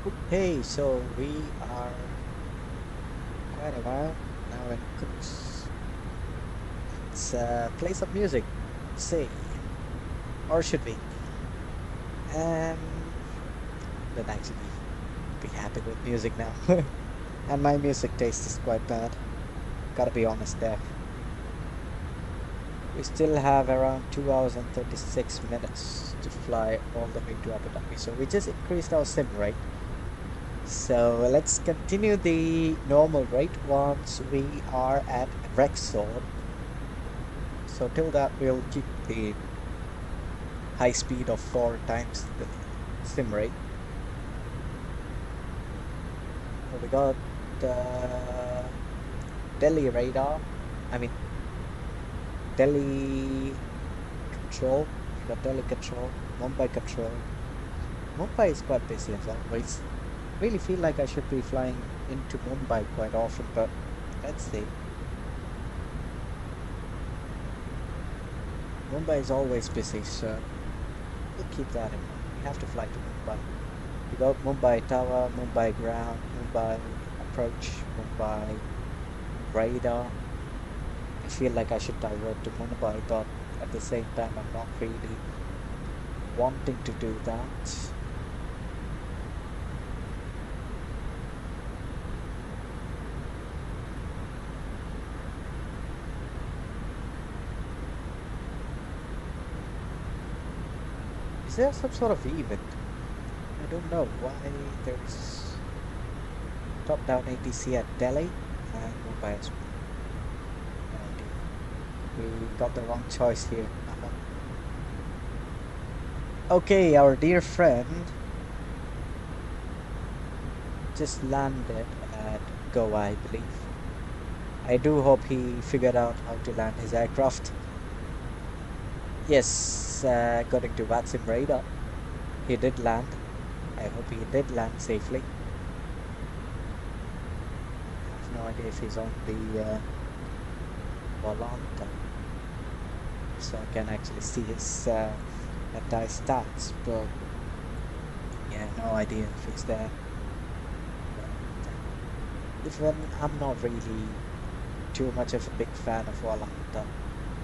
Okay, so we are quite a while now in cruise. It's play some music, say, or should we? Um, don't actually be happy with music now. And my music taste is quite bad. Gotta be honest there. We still have around 2 hours and 36 minutes to fly all the way to Abu Dhabi. So we just increased our sim rate. So let's continue the normal rate once we are at Rexall. So till that we'll keep the high speed of 4 times the sim rate. So we got Delhi radar, I mean Delhi control, we got Delhi control, Mumbai control. Mumbai is quite busy as always. Really feel like I should be flying into Mumbai quite often, but let's see. Mumbai is always busy, so we'll keep that in mind. We have to fly to Mumbai. We got Mumbai Tower, Mumbai ground, Mumbai approach, Mumbai radar. I feel like I should divert to Mumbai, but at the same time I'm not really wanting to do that. Is there some sort of event? I don't know why there's top-down ATC at Delhi and Mumbai as well. No idea. We got the wrong choice here. Okay, our dear friend just landed at Goa, I believe. I do hope he figured out how to land his aircraft. Yes, according to Vatsim radar, he did land. I hope he did land safely. I have no idea if he's on the Vobl-Omaa, so I can actually see his entire stats, but yeah, no idea if he's there. Even I'm not really too much of a big fan of Vobl-Omaa.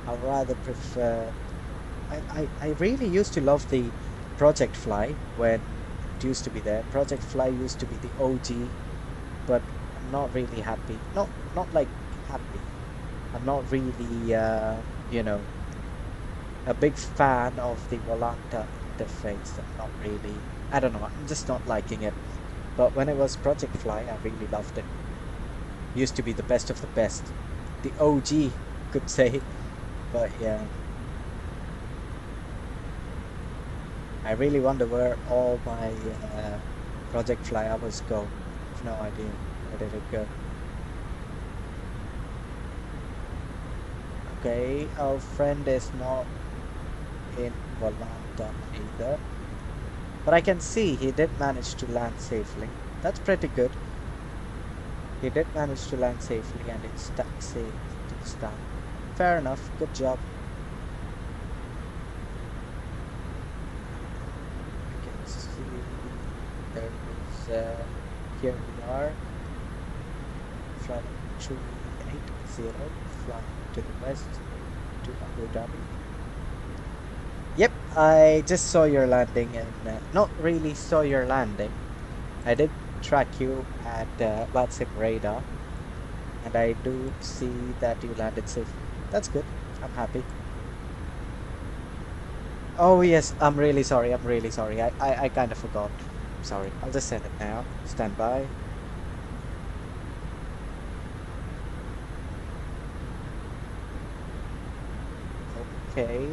I rather prefer. I really used to love the Project Fly when it used to be there. Project Fly used to be the OG, but I'm not really happy. Not like happy. I'm not really you know, a big fan of the Vobl-Omaa interface. I'm not really. I don't know. I'm just not liking it. But when it was Project Fly, I really loved it. Used to be the best of the best. The OG, could say. But yeah. I really wonder where all my Project Fly hours go. I have no idea. Where did it go? Okay, our friend is not in Vobl-Omaa either. But I can see he did manage to land safely. That's pretty good. He did manage to land safely and it's taxi to the start. Fair enough, good job. Here we are, flight 380, flying to the west to Abu Dhabi. Yep, I just saw your landing and not really saw your landing. I did track you at Vatsim radar and I do see that you landed safely. That's good, I'm happy. Oh yes, I'm really sorry, I kind of forgot. Sorry, I'll just send it now. Stand by. Okay.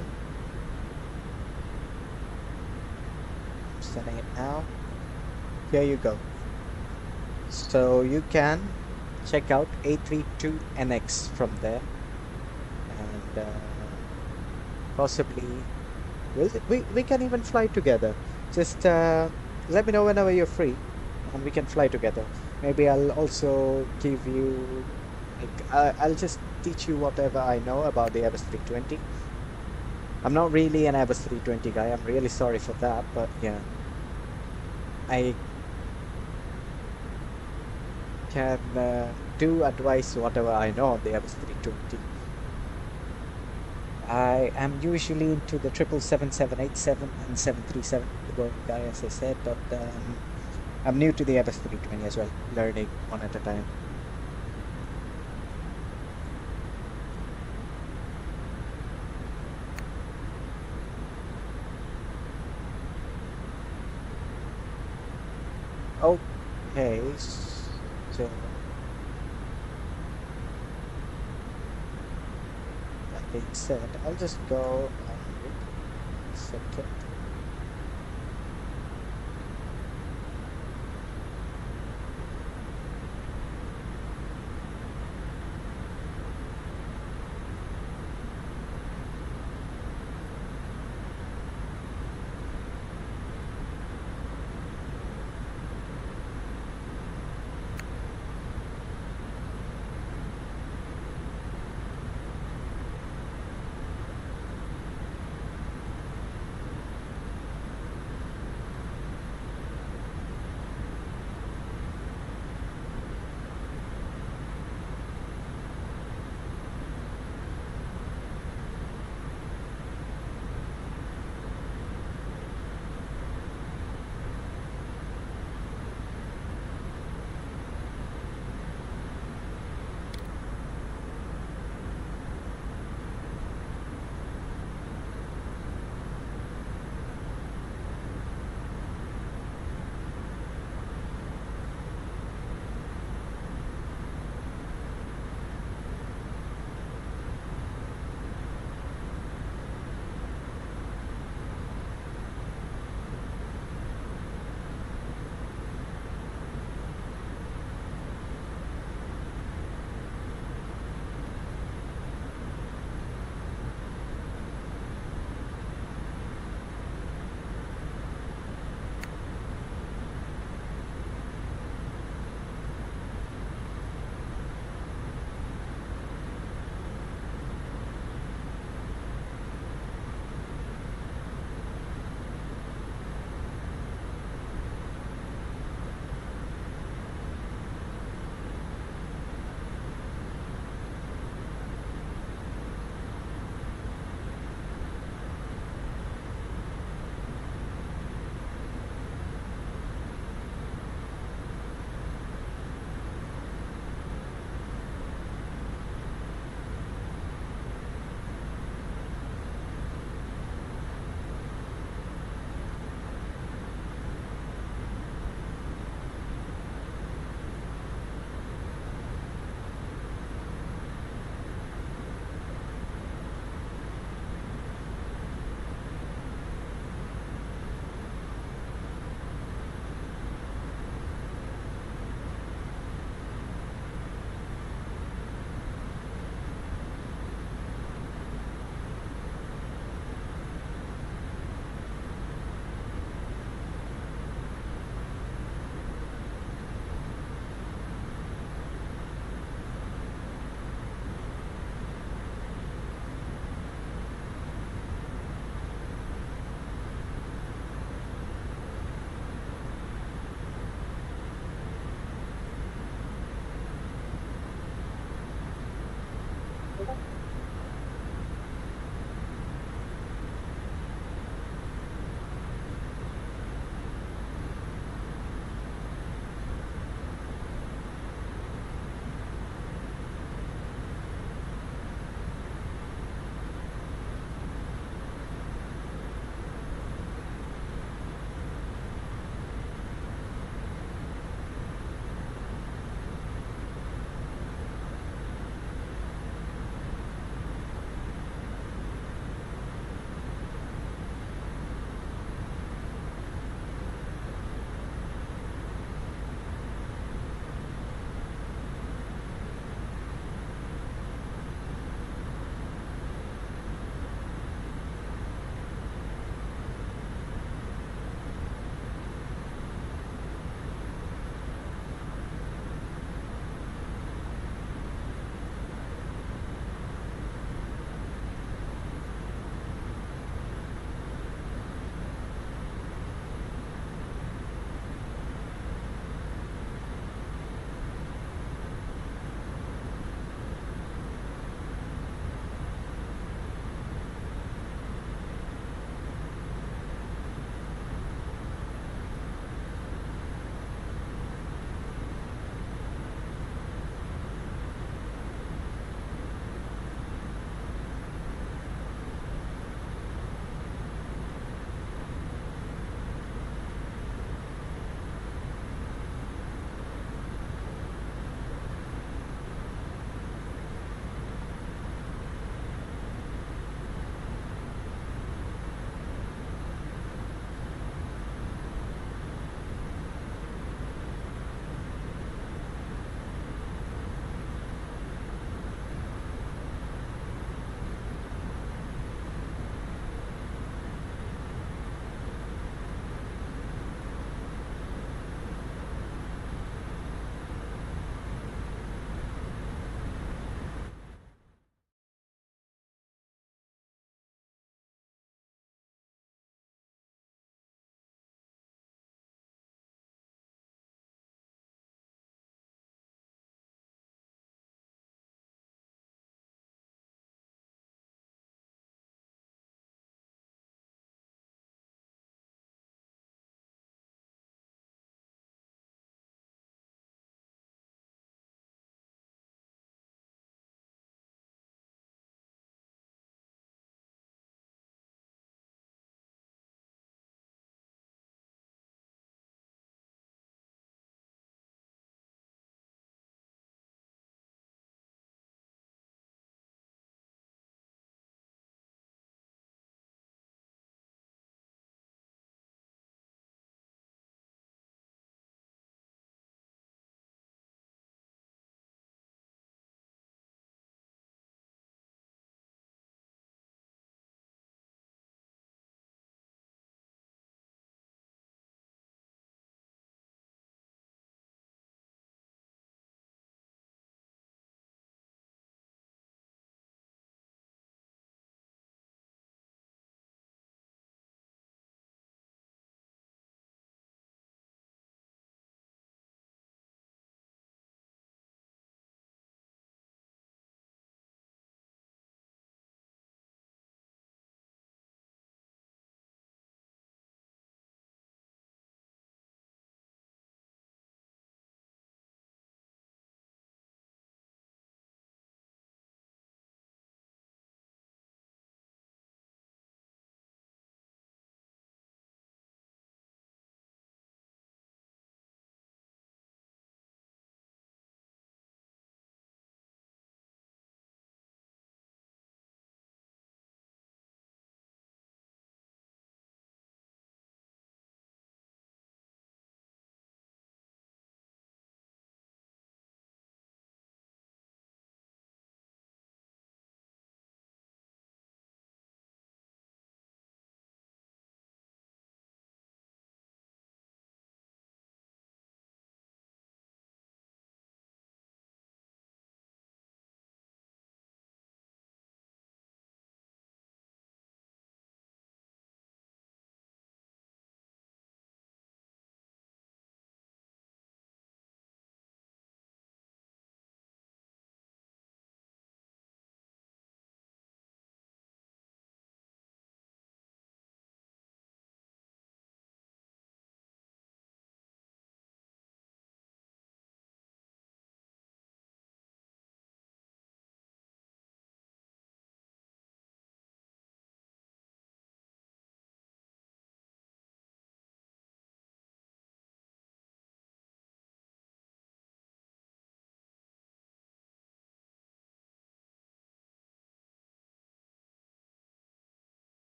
I'm sending it now. Here you go. So you can check out A32NX from there. And possibly we can even fly together. Just let me know whenever you're free and we can fly together. Maybe I'll also give you like I'll just teach you whatever I know about the Airbus 320. I'm not really an Airbus 320 guy, I'm really sorry for that, but yeah, I can do advise whatever I know on the MS320. I am usually into the 777, 787, and 737, the Boeing guy, as I said, but I'm new to the MS320 as well, learning one at a time. Okay, so that being said, I'll just go on a second.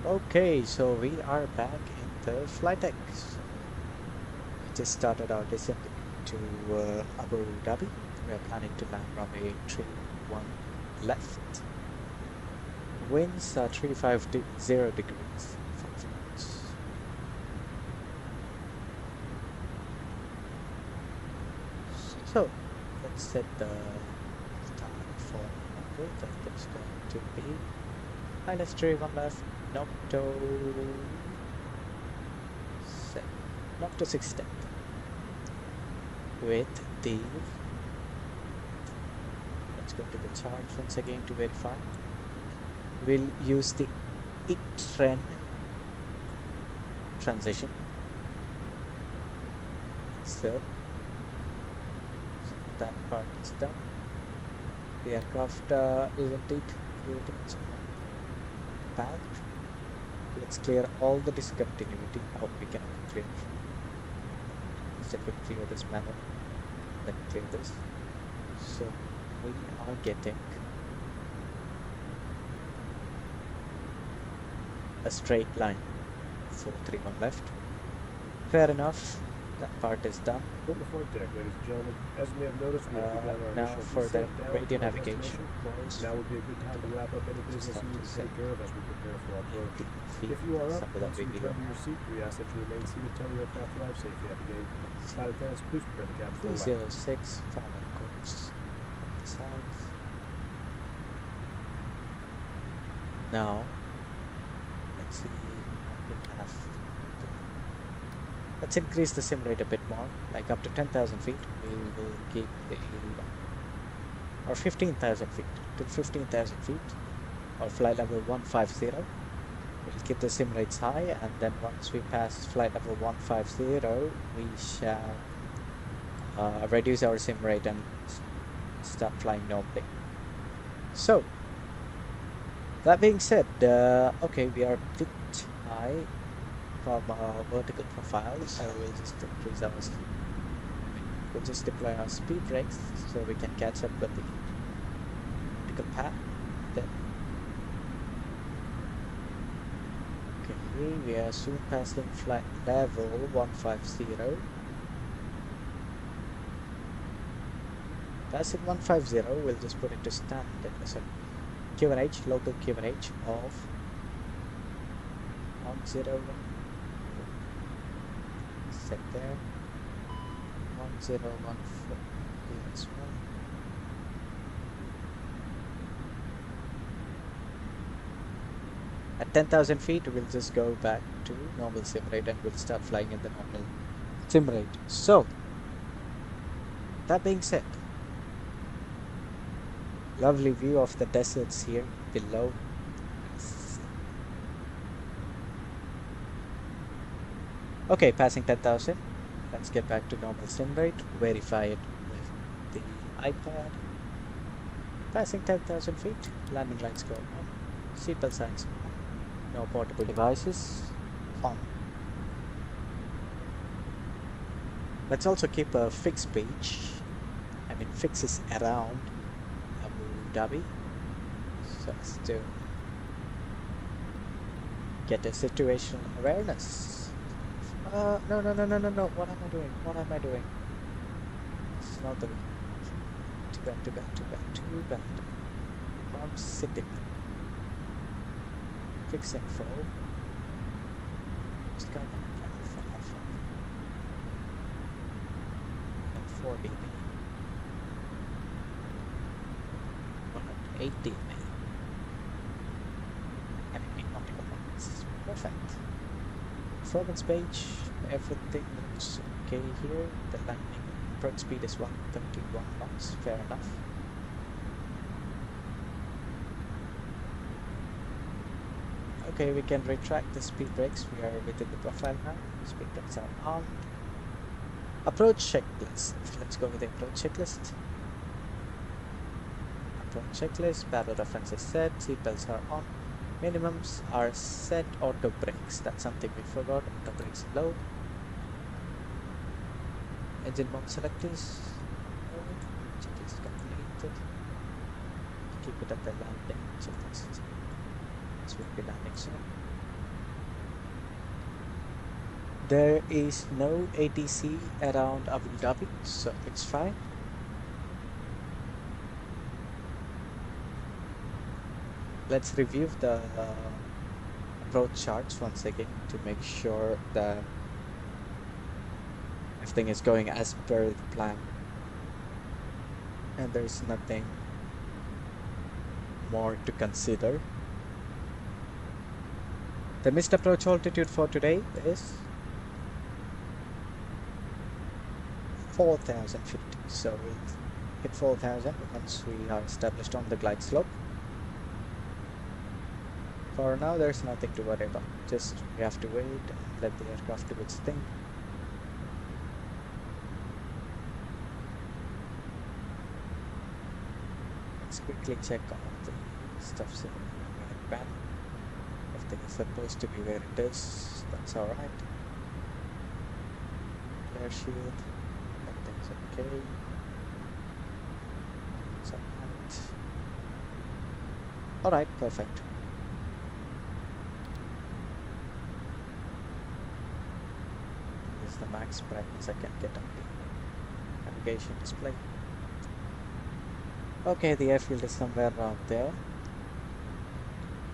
Okay, so we are back in the flight deck. We just started our descent to Abu Dhabi. We are planning to land runway 31 left. Winds are 350 degrees. So let's set the time for number that is going to be minus 31 left, knock to 6 with the, let's go to the chart once again to verify. We'll use the trend transition. So that part is done. The aircraft is indeed creating its own path. Let's clear all the discontinuity. How we can clear. Instead we clear this manner, then clear this. So we are getting a straight line. 431 left. Fair enough. That part is done. From the flight deck, ladies and gentlemen, as you may have noticed, we have begun our now initial for the descent down radio to our navigation destination. course. Now would be a good time to wrap up any business you need to take care of as we prepare for our approach. If you are up, once you return to your seat, we ask that you remain seated till your aircraft arrives safely at the gate. Flight attendants, please prepare the cabin for landing. 306, final course. South. Now, let's see what we have. Let's increase the sim rate a bit more, like up to 10,000 feet. We will keep the, or 15,000 feet to 15,000 feet, or flight level 150. We'll keep the sim rates high, and then once we pass flight level 150, we shall reduce our sim rate and start flying normally. So, that being said, okay, we are a bit high from our vertical profile, so we'll just increase our speed. We'll just deploy our speed brakes so we can catch up with the vertical path. Then, okay, we are soon passing flight level 150. Passing 150, we'll just put it to standard. So Q&H, local Q&H of 101. Set there. 1014. That's one. At 10,000 feet, we'll just go back to normal sim rate and we'll start flying in the normal sim rate. So, that being said, lovely view of the deserts here below. Okay, passing 10,000. Let's get back to normal sim rate. Verify it with the iPad. Passing 10,000 feet. Landing lights go on. Seatbelt signs on. No portable devices on. Let's also keep a fixed page. I mean fixes around Abu Dhabi. So as to get a situational awareness. No. What am I doing? What am I doing? This is not the way. Too bad. I'm sitting. Fix info. Just got and 4 dB. 108 dB. And optical points. Perfect. Performance page, everything looks okay here. The landing approach speed is 131 knots, fair enough. Okay, we can retract the speed brakes. We are within the profile now. Speed brakes are on. Approach checklist. Let's go with the approach checklist. Approach checklist, barrel reference is set, seatbelts are on. Minimums are set. Auto brakes, that's something we forgot. Auto brakes low. Engine mode selectors. Checklist completed. Keep it at the landing checklist. This will be landing soon. There is no ATC around Abu Dhabi, so it's fine. Let's review the approach charts once again to make sure that everything is going as per the plan and there's nothing more to consider. The missed approach altitude for today is 4050, so we'll hit 4000 once we are established on the glide slope. For now there's nothing to worry about, just we have to wait and let the aircraft do its thing. Let's quickly check all the stuff's in the right band. Everything is supposed to be where it is, that's alright. Air shield, everything's okay. It's alright, perfect. This is the max brightness I can get on the navigation display. Okay, the airfield is somewhere around there.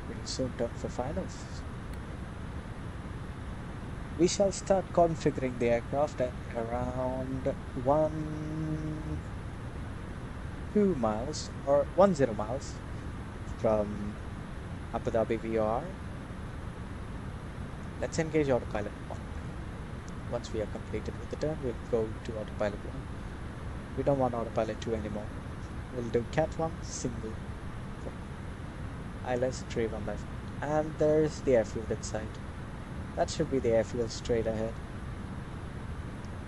We'll soon turn for finals. We shall start configuring the aircraft at around 2 miles or 10 miles from Abu Dhabi VOR. Let's engage autopilot 1. Once we are completed with the turn, we'll go to autopilot 1. We don't want autopilot 2 anymore. We'll do Cat 1 single. ILS tree 1 left. And there's the airfield inside. That should be the airfield straight ahead.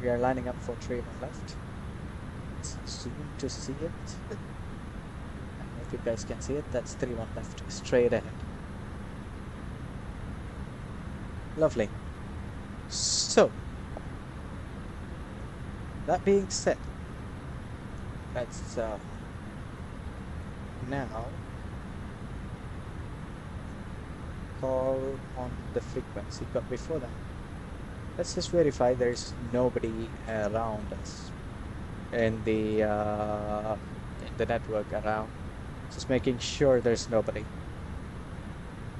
We are lining up for tree 1 left. It's soon to see it. I don't know if you guys can see it. That's 3-1 left, straight ahead. Lovely. So, that being said, let's now call on the frequency, but before that let's just verify there's nobody around us in the network around. Just making sure there's nobody.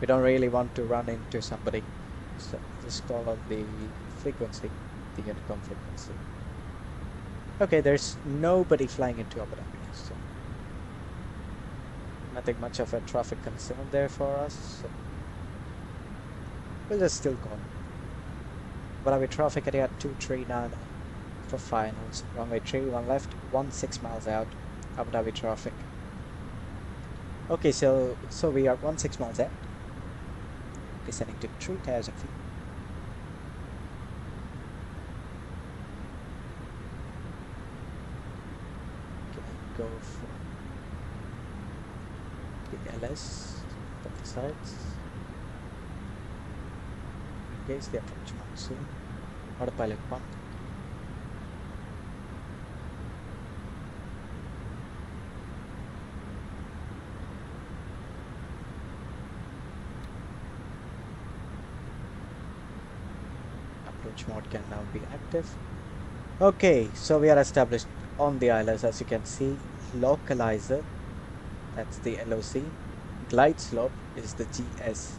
We don't really want to run into somebody, so just call on the frequency, the intercom frequency. Okay, there's nobody flying into Abu Dhabi, so nothing much of a traffic concern there for us, so we'll just still call. Abu Dhabi traffic area 239 for finals. Runway 31 left, 16 miles out. Abu Dhabi traffic. Okay, so we are 16 miles out. Descending to 3,000 feet. Go for the LS from the sides. Engage the approach monsoon. Autopilot 1. Approach mode can now be active. Okay, so we are established on the ILS, as you can see. Localizer, that's the LOC. Glide slope is the GS.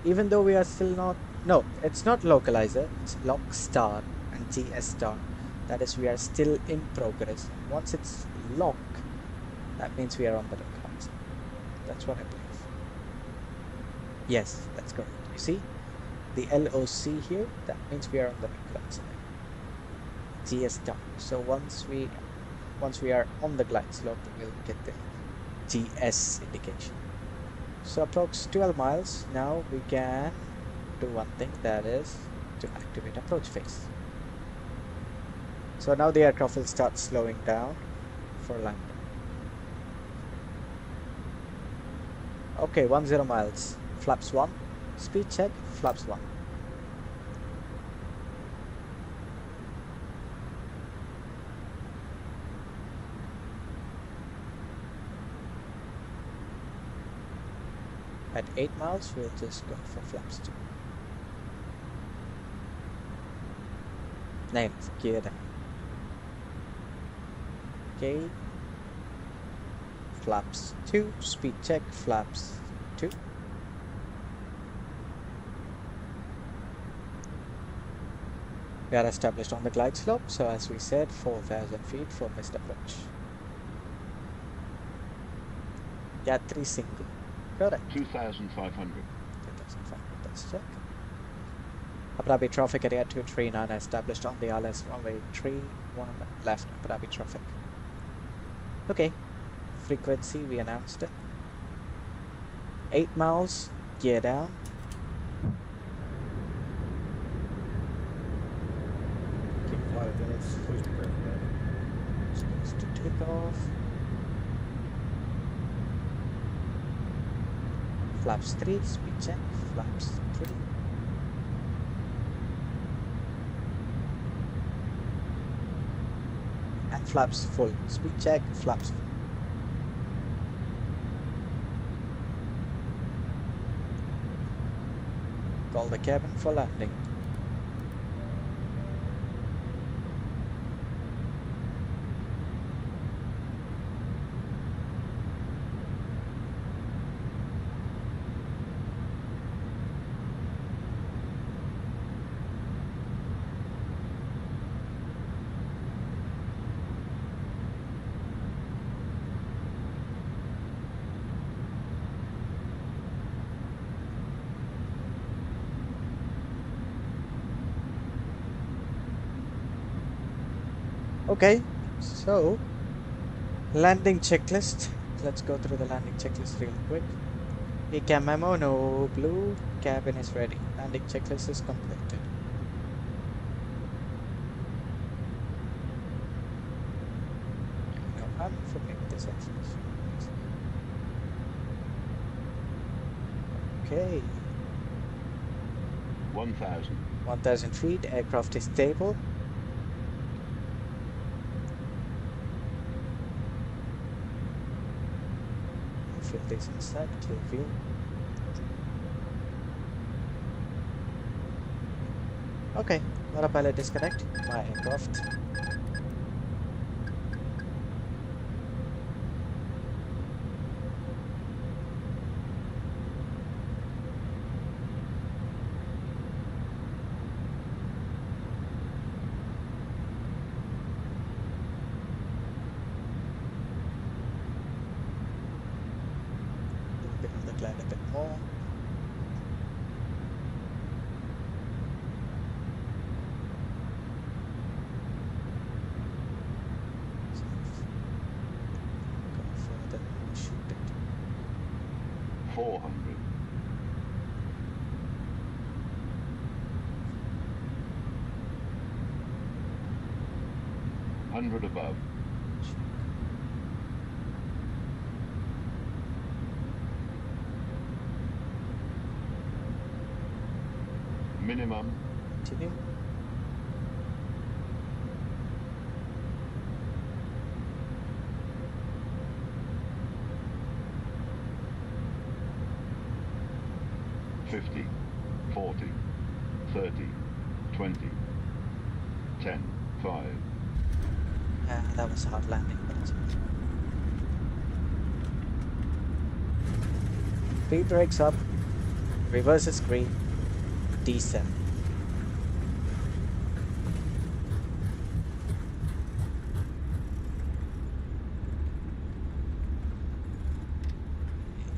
Even though we are still not, no, it's not localizer, it's lock star and GS star. That is, we are still in progress. Once it's lock, that means we are on the localizer. That's what I believe. Yes, that's correct. You see the LOC here, that means we are on the localizer. GS star. So once we are on the glide slope, we'll get the GS indication. So approx 12 miles. Now we can do one thing, that is to activate approach phase. So now the aircraft will start slowing down for landing. Okay, 10 miles. Flaps 1. Speed check. Flaps 1. At 8 miles, we'll just go for flaps 2. Nice, gear down. Okay. Flaps 2, speed check, flaps 2. We are established on the glide slope, so as we said, 4,000 feet for missed approach. Yeah, 3 single. Correct. 2,500. 2,500, let's check. Abu Dhabi traffic at Air 239 established on the ILS runway 31 left, Abu Dhabi traffic. Okay, frequency we announced it. 8 miles, gear down. Flight attendants, please prepare for that. Supposed to take off. Flaps 3, speed check, flaps 3. And flaps full, speed check, flaps full. Call the cabin for landing. Okay, so landing checklist. Let's go through the landing checklist real quick. ECAM memo, no blue, cabin is ready. Landing checklist is completed. No, I'm forgetting this actually. Okay. 1,000. 1,000 feet, aircraft is stable. Field is inside, clear view. Okay, autopilot disconnect, my aircraft. Bit on the glide a bit more. Go further, shoot it. 400. 100 above. Minimum. Continue. $50, 40, 30, 20, 10, 5. That was a hard landing, but it's okay. Speed brakes up, reverse is green, descend.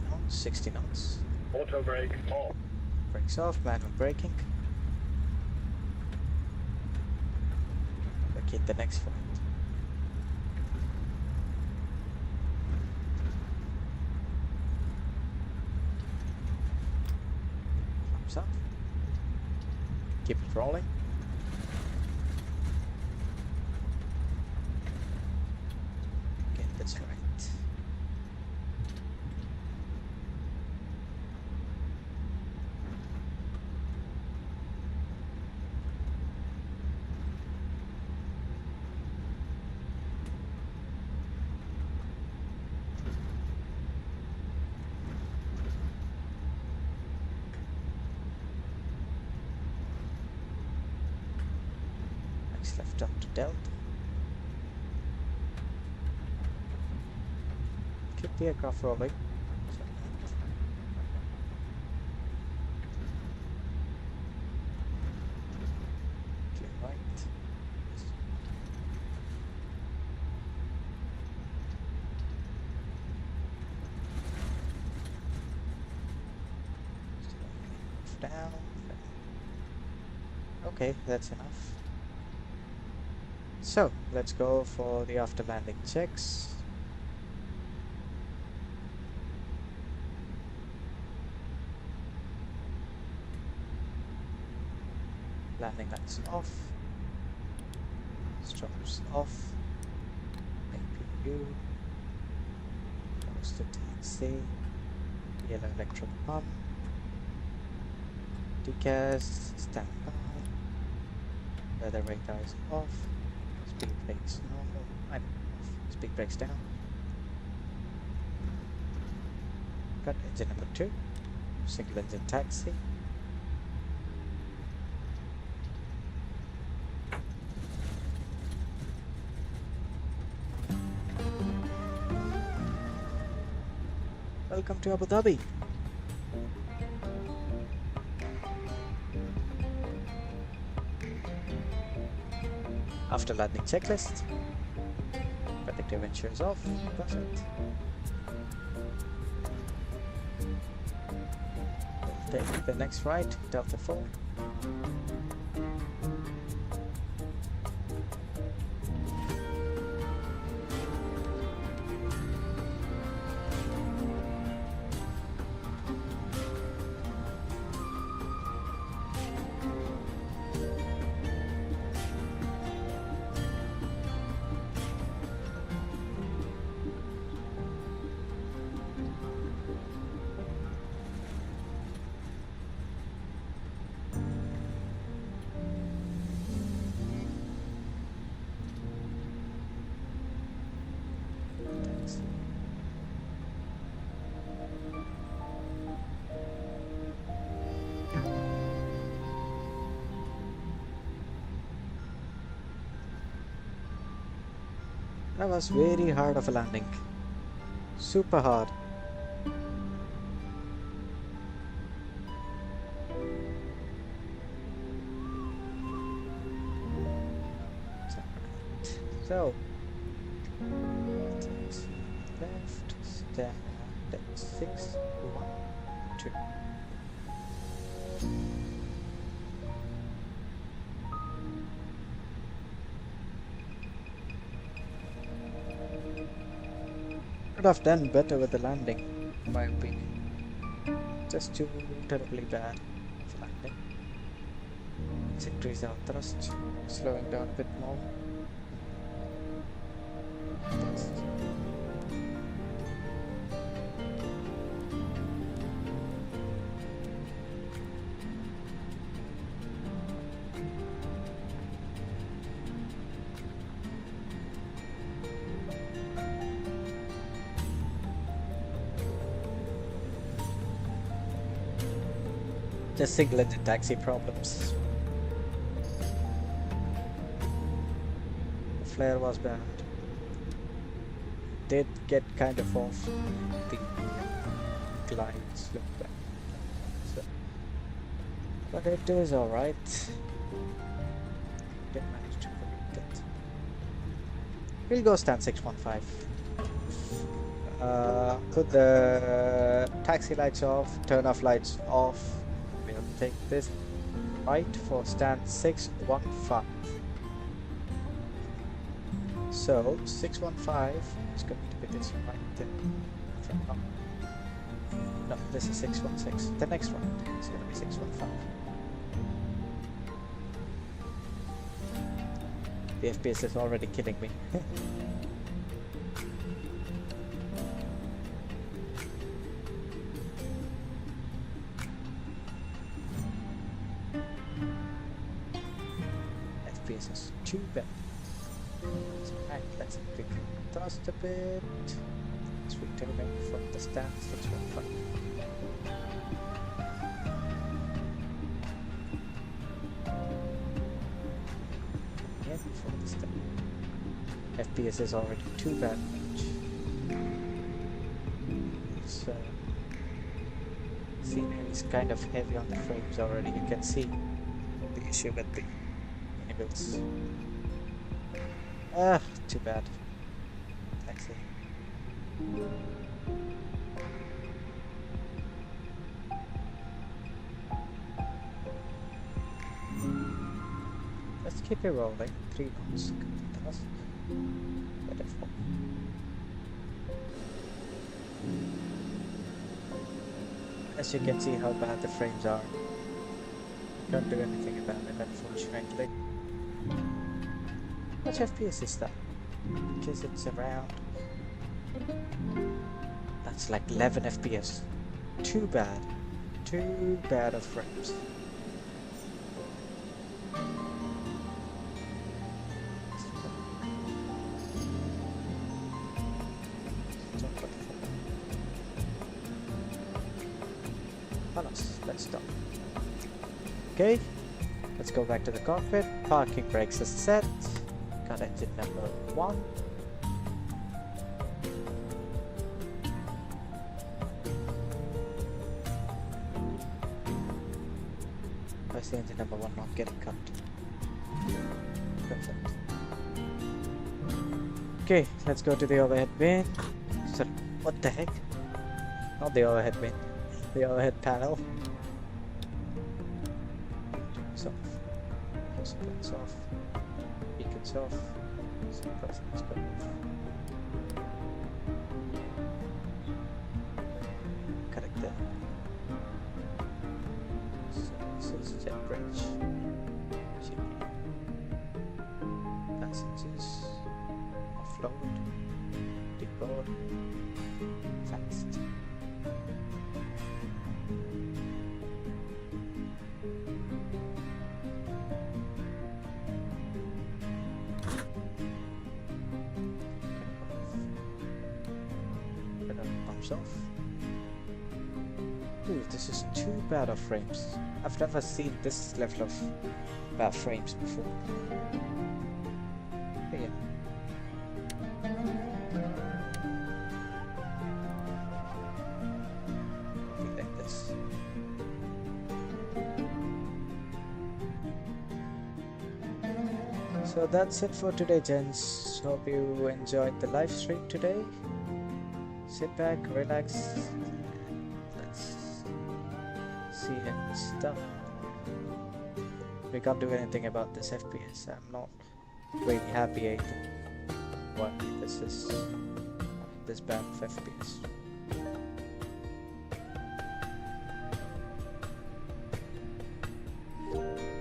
Now 60 knots. Auto brake off. Brakes off, manual braking. Locate the next flight. Thumbs up. Keep it rolling. Get this right. left up to Delta. Keep the aircraft rolling. Clear right. Down. Okay, that's enough. So let's go for the after landing checks. Landing lights off, strobes off, APU, close to taxi, yellow electric pump, decals, stand by, weather radar is off, speed brakes normal, off, speed brakes down. Got engine number 2, single engine taxi. Welcome to Abu Dhabi. After landing checklist, protective insurance off, perfect. We'll take the next right, Delta 4. That was very hard of a landing. Super hard. So, left, stand, 6, 1, 2. Could have done better with the landing, in my opinion. Just too terribly bad for landing. Let's increase our thrust, slowing down a bit more. Thrust. Just single engine taxi problems. The flare was bad. Did get kind of off the glides look bad. So, but it is alright. Did manage to correct it. We'll go stand 615. Put the taxi lights off, turn off lights off. We'll take this right for stand 615. So 615 is going to be this right there. No, this is 616. The next right is going to be 615. The FPS is already killing me. FPS is too bad. Right, let's pick thrust a bit. Let's returning from the stand 615. FPS is already too bad. So scenery is kind of heavy on the frames already. You can see the issue with the enables. Ah, too bad. Taxi. Let's keep it rolling. 3 knots. Beautiful. As you can see how bad the frames are. Can't do anything about it, unfortunately. How much FPS is that? Because it's around... That's like 11 FPS. Too bad. Too bad of frames. Let's stop. Okay, let's go back to the cockpit. Parking brakes are set. Got engine number 1. Why is the engine number 1 not getting cut? Perfect. Okay, let's go to the overhead bin. Sorry, what the heck? Not the overhead bin. The overhead panel. Off. Supplies off. Beacons off. Supplies go off. Correct that. So this is jet bridge. Passengers. Offload. Deboard. Fast. Off. Ooh, this is too bad of frames. I've never seen this level of bad frames before. But yeah. Something like this. So that's it for today, gents. Hope you enjoyed the live stream today. Sit back, relax, let's see and stuff. We can't do anything about this FPS. I'm not really happy either why this is this bad of FPS.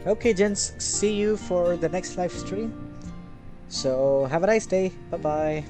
Okay gents, see you for the next live stream. So have a nice day. Bye bye.